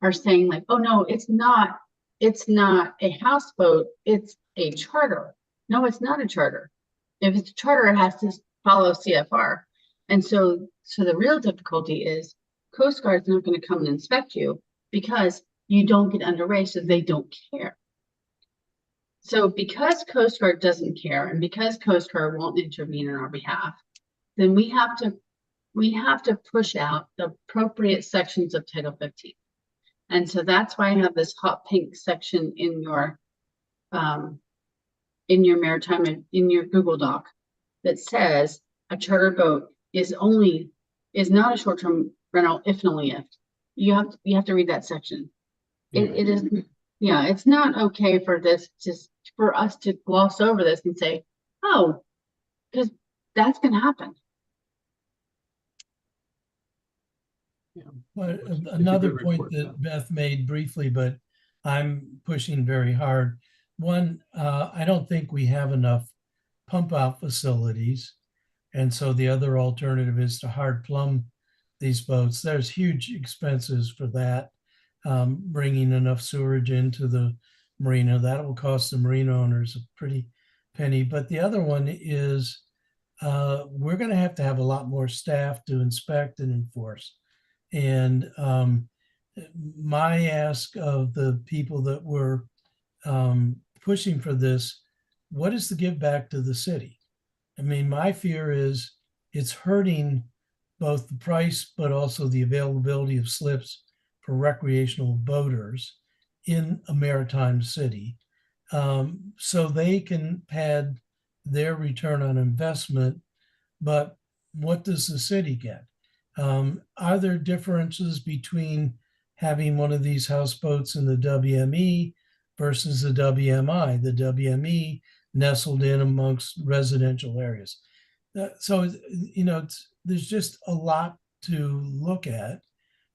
are saying like, oh no, it's not it's not a houseboat, it's a charter. No, it's not a charter. If it's a charter, it has to follow CFR. And so the real difficulty is Coast Guard's not going to come and inspect you because you don't get underway, so they don't care. So because Coast Guard doesn't care and because Coast Guard won't intervene on our behalf, then we have to push out the appropriate sections of Title 15. And so that's why I have this hot pink section in your Maritime, in your Google Doc, that says a charter boat is not a short-term rental if and only if. You have to read that section. It is, yeah, it's not okay for us to gloss over this and say, oh, because that's going to happen. But It's a another good point report, that though. Beth made briefly, but I'm pushing very hard. One, I don't think we have enough pump out facilities. And so the other alternative is to hard plumb these boats. There's huge expenses for that. Bringing enough sewerage into the marina, that will cost the marina owners a pretty penny. But the other one is we're going to have a lot more staff to inspect and enforce. And my ask of the people that were pushing for this, what is the give back to the city? I mean, my fear is it's hurting both the price, but also the availability of slips for recreational boaters in a maritime city. So they can pad their return on investment, but what does the city get? Are there differences between having one of these houseboats in the WME versus the WMI? The WME nestled in amongst residential areas. So, there's just a lot to look at.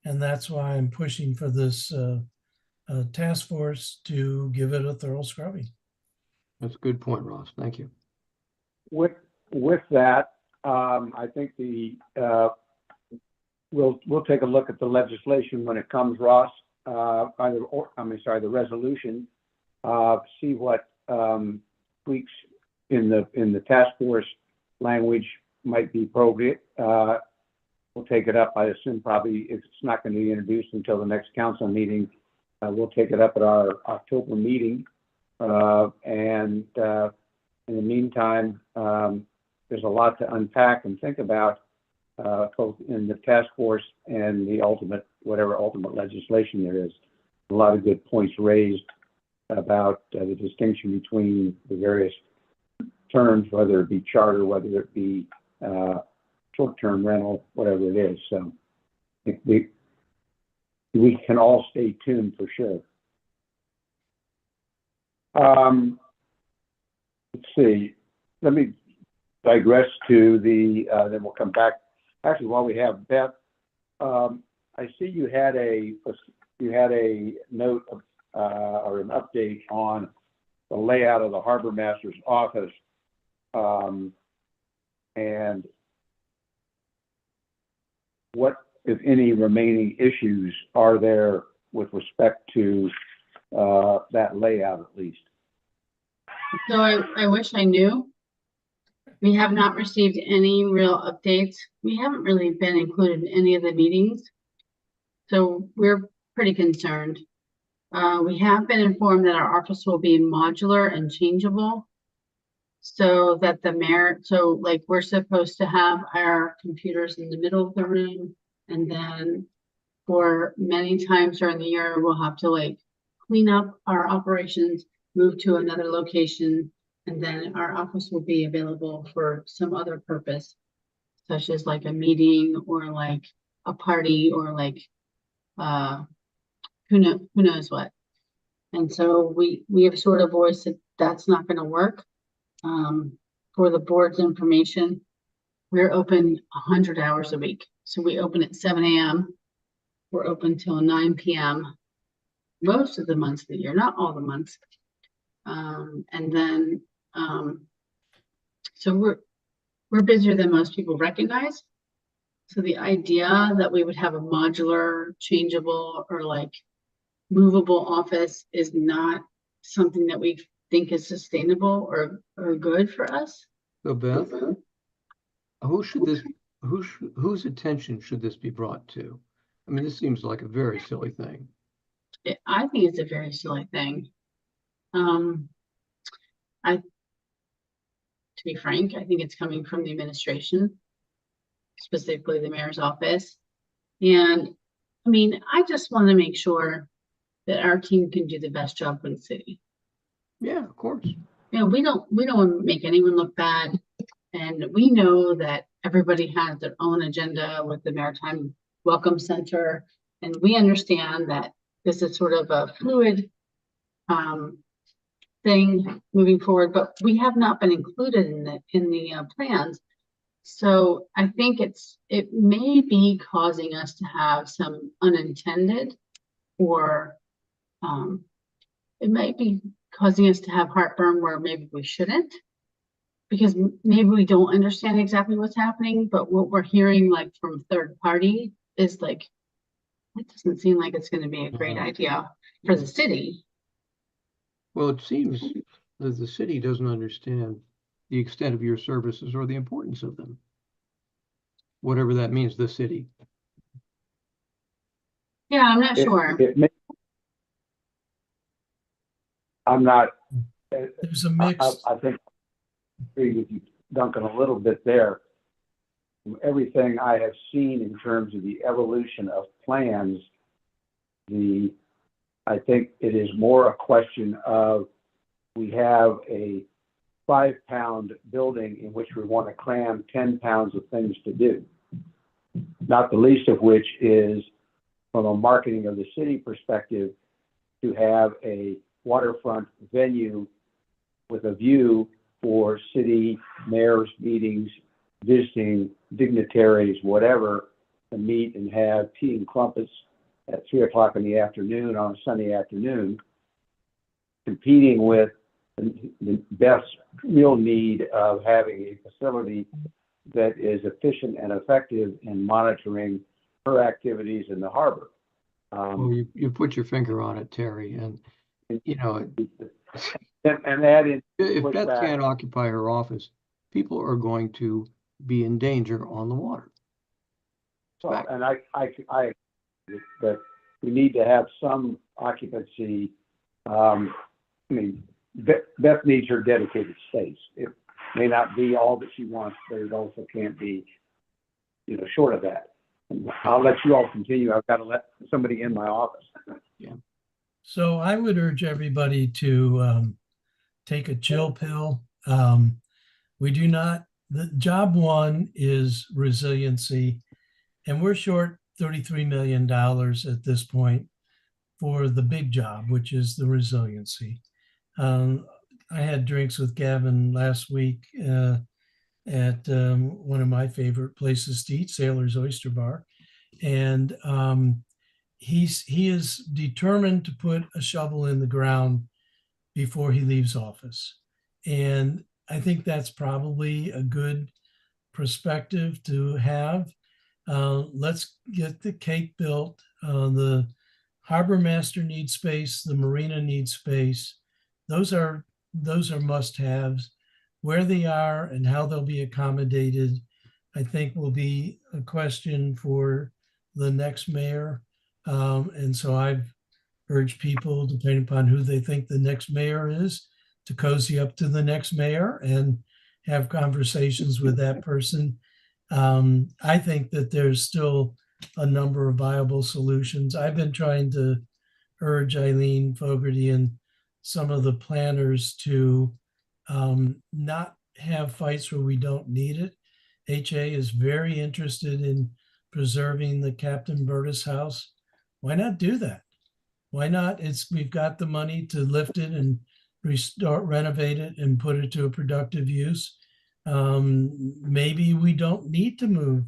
And that's why I'm pushing for this task force to give it a thorough scrubbing. That's a good point, Ross. Thank you. With that, I think we'll take a look at the legislation when it comes, Ross. The resolution. See what tweaks in the task force language might be appropriate. We'll take it up. I assume probably it's not going to be introduced until the next council meeting. We'll take it up at our October meeting. And in the meantime, there's a lot to unpack and think about, both in the task force and the whatever ultimate legislation there is. A lot of good points raised about the distinction between the various terms, whether it be charter, whether it be short-term rental, whatever it is. So we can all stay tuned for sure. Let's see. Let me digress to then we'll come back. Actually, while we have Beth, I see you had a note of, or an update on the layout of the harbor master's office, and what, if any, remaining issues are there with respect to that layout, at least? So I wish I knew. We have not received any real updates. We haven't really been included in any of the meetings, so we're pretty concerned. We have been informed that our office will be modular and changeable, so that like we're supposed to have our computers in the middle of the room, and then for many times during the year, we'll have to like clean up our operations, move to another location, and then our office will be available for some other purpose, such as like a meeting or like a party or like who knows what. And so we have sort of voiced that that's not going to work. For the board's information, we're open 100 hours a week. So we open at 7 a.m. We're open till 9 p.m. most of the months of the year, not all the months. And then so we're busier than most people recognize. So the idea that we would have a modular, changeable, or like movable office is not something that we think is sustainable or good for us. So Beth, whose attention should this be brought to? I mean, this seems like a very silly thing. I think it's a very silly thing. To be frank, I think it's coming from the administration, specifically the mayor's office. And I mean, I just want to make sure that our team can do the best job for the city. Yeah, of course. You know, we don't want to make anyone look bad. And we know that everybody has their own agenda with the Maritime Welcome Center. And we understand that this is sort of a fluid thing moving forward, but we have not been included in the plans. So I think it may be causing us to have some unintended, or it might be causing us to have heartburn where maybe we shouldn't, because maybe we don't understand exactly what's happening. But what we're hearing, like from third party, is like, it doesn't seem like it's going to be a great idea for the city. Well, it seems that the city doesn't understand the extent of your services or the importance of them. Whatever that means, the city. Yeah, I'm not sure. I'm not. There's a mix. I think I agree with you, Duncan, a little bit there. From everything I have seen in terms of the evolution of plans, I think it is more a question of, we have a 5-pound building in which we want to cram 10 pounds of things to do. Not the least of which is, from a marketing of the city perspective, to have a waterfront venue with a view for city mayors meetings, visiting dignitaries, whatever, to meet and have tea and crumpets at 3 o'clock in the afternoon on a Sunday afternoon, competing with the best real need of having a facility that is efficient and effective in monitoring her activities in the harbor. Well, you put your finger on it, Terry, and you know, and that is, if Beth can't occupy her office, people are going to be in danger on the water. So, and I that we need to have some occupancy. I mean, Beth needs her dedicated space. It may not be all that she wants, but it also can't be, short of that. And I'll let you all continue. I've got to let somebody in my office. Yeah. So I would urge everybody to take a chill pill. We do not, the job one is resiliency, and we're short $33 million at this point for the big job, which is the resiliency. I had drinks with Gavin last week at one of my favorite places to eat, Sailor's Oyster Bar. And he is determined to put a shovel in the ground before he leaves office. And I think that's probably a good perspective to have. Let's get the cake built. The harbor master needs space. The marina needs space. Those are must-haves. Where they are and how they'll be accommodated, I think, will be a question for the next mayor. And so I've urged people, depending upon who they think the next mayor is, to cozy up to the next mayor and have conversations with that person. I think that there's still a number of viable solutions. I've been trying to urge Eileen Fogarty and some of the planners to not have fights where we don't need it. HA is very interested in preserving the Captain Burtis house. Why not do that? Why not? We've got the money to lift it and renovate it and put it to a productive use. Maybe we don't need to move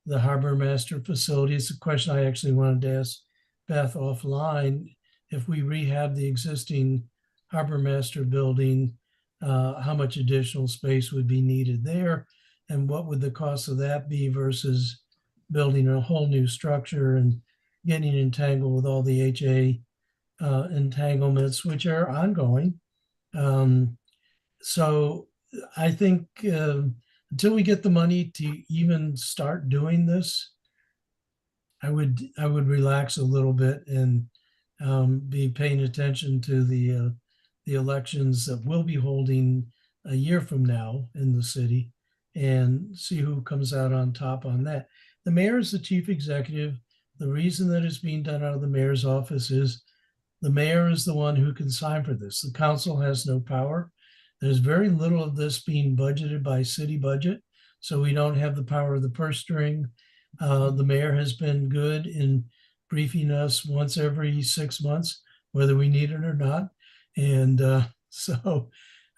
the harbor master facility. It's a question I actually wanted to ask Beth offline. If we rehab the existing harbor master building, how much additional space would be needed there, and what would the cost of that be versus building a whole new structure and getting entangled with all the HA entanglements, which are ongoing. So I think until we get the money to even start doing this, I would relax a little bit and be paying attention to the elections that we'll be holding a year from now in the city and see who comes out on top on that. The mayor is the chief executive. The reason that it's being done out of the mayor's office is the mayor is the one who can sign for this. The council has no power. There's very little of this being budgeted by city budget, so we don't have the power of the purse string. The mayor has been good in briefing us once every 6 months, whether we need it or not. And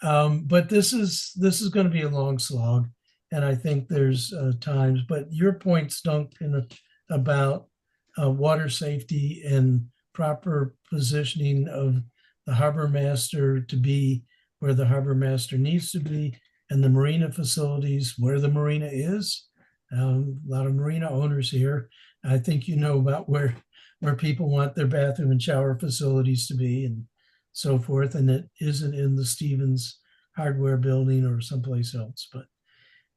but this is going to be a long slog, and I think there's times. But your points, Duncan, about water safety and proper positioning of the harbor master to be where the harbor master needs to be, and the marina facilities where the marina is. A lot of marina owners here. I think you know about where people want their bathroom and shower facilities to be and so forth, and it isn't in the Stevens hardware building or someplace else. But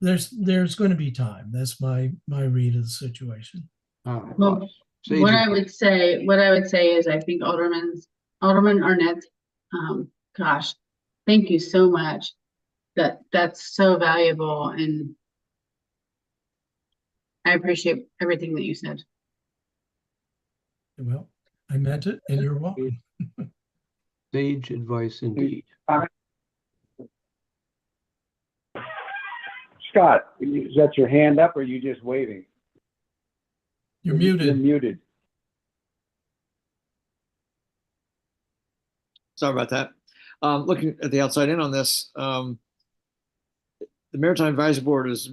there's going to be time. That's my read of the situation. Well, what I would say is I think Alderman Arnett, gosh, thank you so much. That's so valuable, and I appreciate everything that you said. Well, I meant it, and you're welcome. Sage advice indeed. Scott, is that your hand up or are you just waving? You're muted. You're muted. Sorry about that. Looking at the outside in on this, the Maritime Advisory Board is,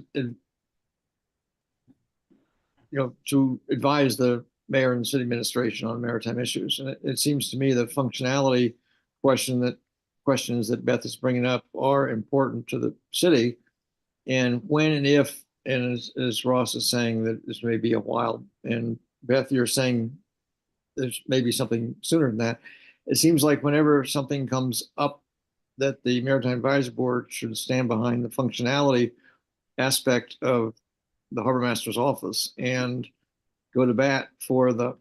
to advise the mayor and city administration on maritime issues. And it seems to me the functionality questions that Beth is bringing up are important to the city. And when and if, and as Ross is saying, that this may be a while, and Beth, you're saying there's maybe something sooner than that. It seems like whenever something comes up that the Maritime Advisory Board should stand behind the functionality aspect of the harbor master's office and go to bat for the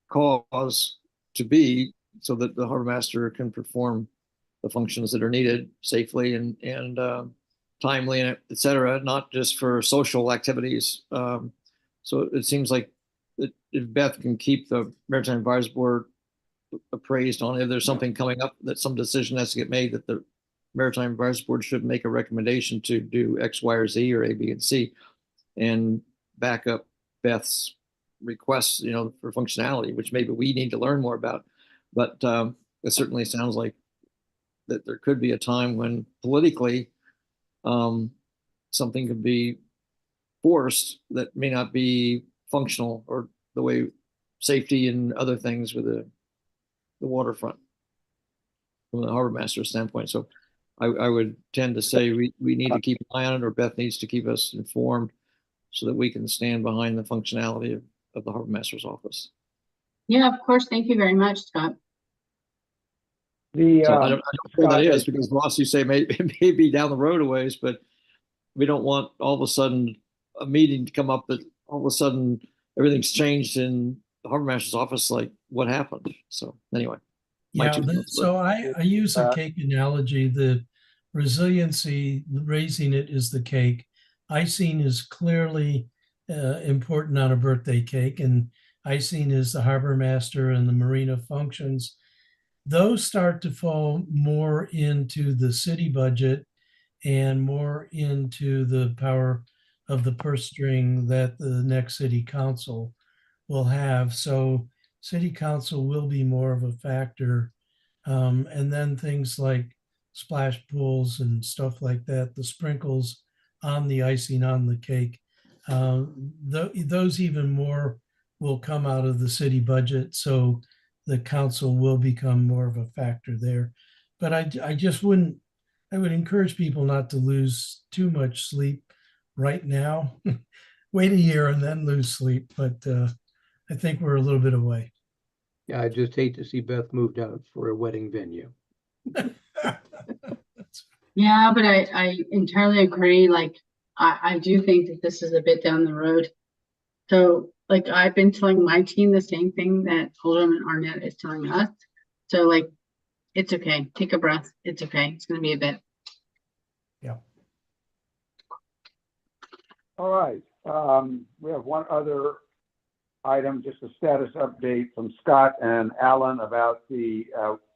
cause to be, so that the harbor master can perform the functions that are needed safely and timely, and et cetera, not just for social activities. So it seems like if Beth can keep the Maritime Advisory Board appraised on if there's something coming up, that some decision has to get made, that the Maritime Advisory Board should make a recommendation to do X, Y, or Z, or A, B, and C, and back up Beth's requests, for functionality, which maybe we need to learn more about. But it certainly sounds like that there could be a time when politically something could be forced that may not be functional, or the way safety and other things with the waterfront from the harbor master standpoint. So I would tend to say we need to keep an eye on it, or Beth needs to keep us informed so that we can stand behind the functionality of the harbor master's office. Yeah, of course. Thank you very much, Scott. So I don't know what that is, because Ross, you say maybe down the road a ways, but we don't want all of a sudden a meeting to come up that all of a sudden everything's changed in the harbor master's office. Like, what happened? So anyway. Yeah, so I use a cake analogy. The resiliency, raising it is the cake. Icing is clearly important on a birthday cake, and icing is the harbor master and the marina functions. Those start to fall more into the city budget and more into the power of the purse string that the next city council will have. So city council will be more of a factor. And then things like splash pools and stuff like that, the sprinkles on the icing on the cake, those even more will come out of the city budget. So the council will become more of a factor there. But I would encourage people not to lose too much sleep right now. Wait a year and then lose sleep. But I think we're a little bit away. Yeah, I just hate to see Beth moved out for a wedding venue. Yeah, but I entirely agree. Like, I do think that this is a bit down the road. So, like, I've been telling my team the same thing that Alderman Arnett is telling us. So, like, it's okay. Take a breath. It's okay. It's going to be a bit. All right, we have one other item, just a status update from Scott and Alan about the,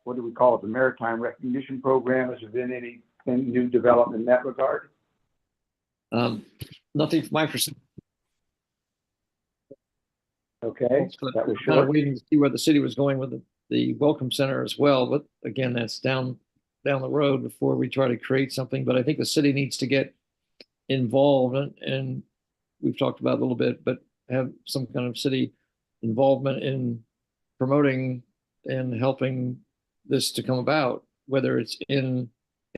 what do we call it, the Maritime Recognition Program. Has there been any new development in that regard? Nothing from my perspective. Okay, that was Kind of short. waiting to see where the city was going with the Welcome Center as well, but again, that's down the road before we try to create something. But I think the city needs to get involved, and we've talked about it a little bit, but have some kind of city involvement in promoting and helping this to come about, whether it's in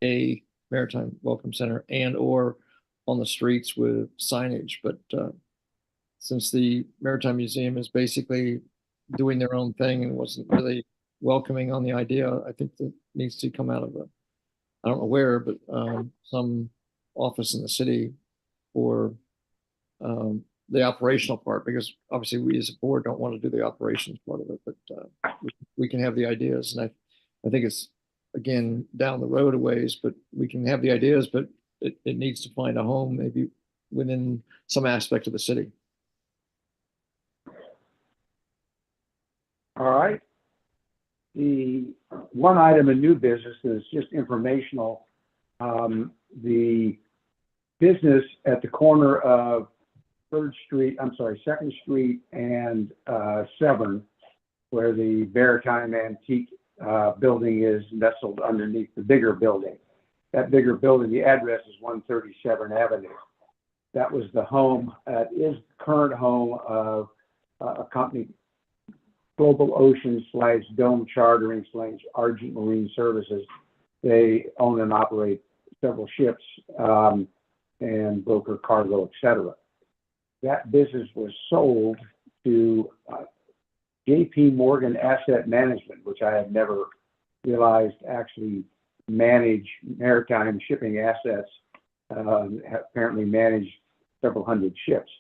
a Maritime Welcome Center and or on the streets with signage. But since the Maritime Museum is basically doing their own thing and wasn't really welcoming on the idea, I think that needs to come out of I don't know where, but some office in the city for the operational part, because obviously we as a board don't want to do the operations part of it, but we can have the ideas. And I think it's, again, down the road a ways, but we can have the ideas, but it needs to find a home maybe within some aspect of the city. All right. The one item in new business is just informational. The business at the corner of 2nd Street and 7, where the Maritime Antique building is nestled underneath the bigger building. That bigger building, the address is 137 Avenue. That was the home, is current home of a company, Global Ocean / Dome Chartering / Argent Marine Services. They own and operate several ships and broker cargo, etc. That business was sold to J.P. Morgan Asset Management, which I had never realized actually manage maritime shipping assets, apparently managed several hundred ships.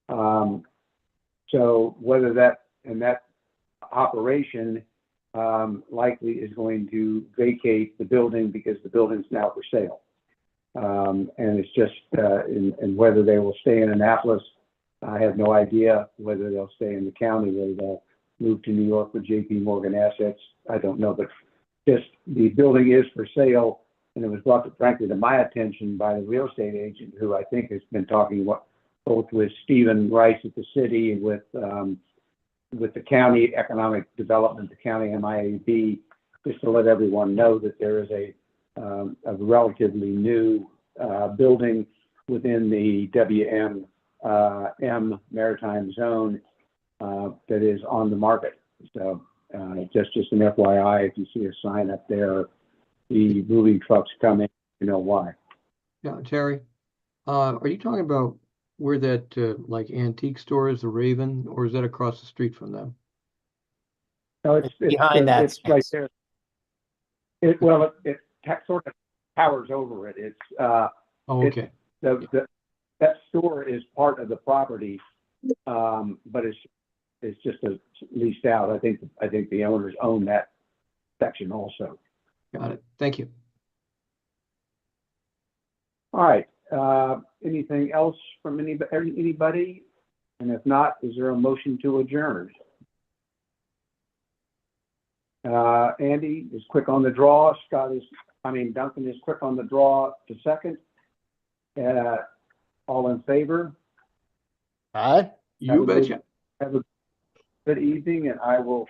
So whether that operation likely is going to vacate the building because the building's now for sale. And it's just, and whether they will stay in Annapolis, I have no idea. Whether they'll stay in the county, whether they'll move to New York with J.P. Morgan assets, I don't know. But just the building is for sale, and it was brought, frankly, to my attention by the real estate agent, who I think has been talking both with Stephen Rice at the city and with the county economic development, the county MIAB, just to let everyone know that there is a relatively new building within the WM maritime zone that is on the market. So just an FYI, if you see a sign up there, the moving trucks coming, you know why. Yeah, Terry, are you talking about where that like antique store is, the Raven, or is that across the street from them? No, it's behind that it's right there. It sort of towers over it. It's Oh, okay. that store is part of the property, but it's just leased out. I think the owners own that section also. Got it. Thank you. All right. Anything else from anybody? And if not, is there a motion to adjourn? Andy is quick on the draw. Duncan is quick on the draw to second. All in favor? Aye. You betcha. Have a good evening, and I will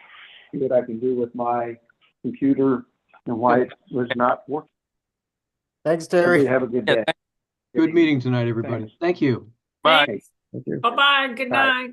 see what I can do with my computer and why it was not working. Thanks, Terry. Have a good day. Good meeting tonight, everybody. Thanks. Thank you. Bye. Thanks. Thank you. Bye-bye. Good Bye. night.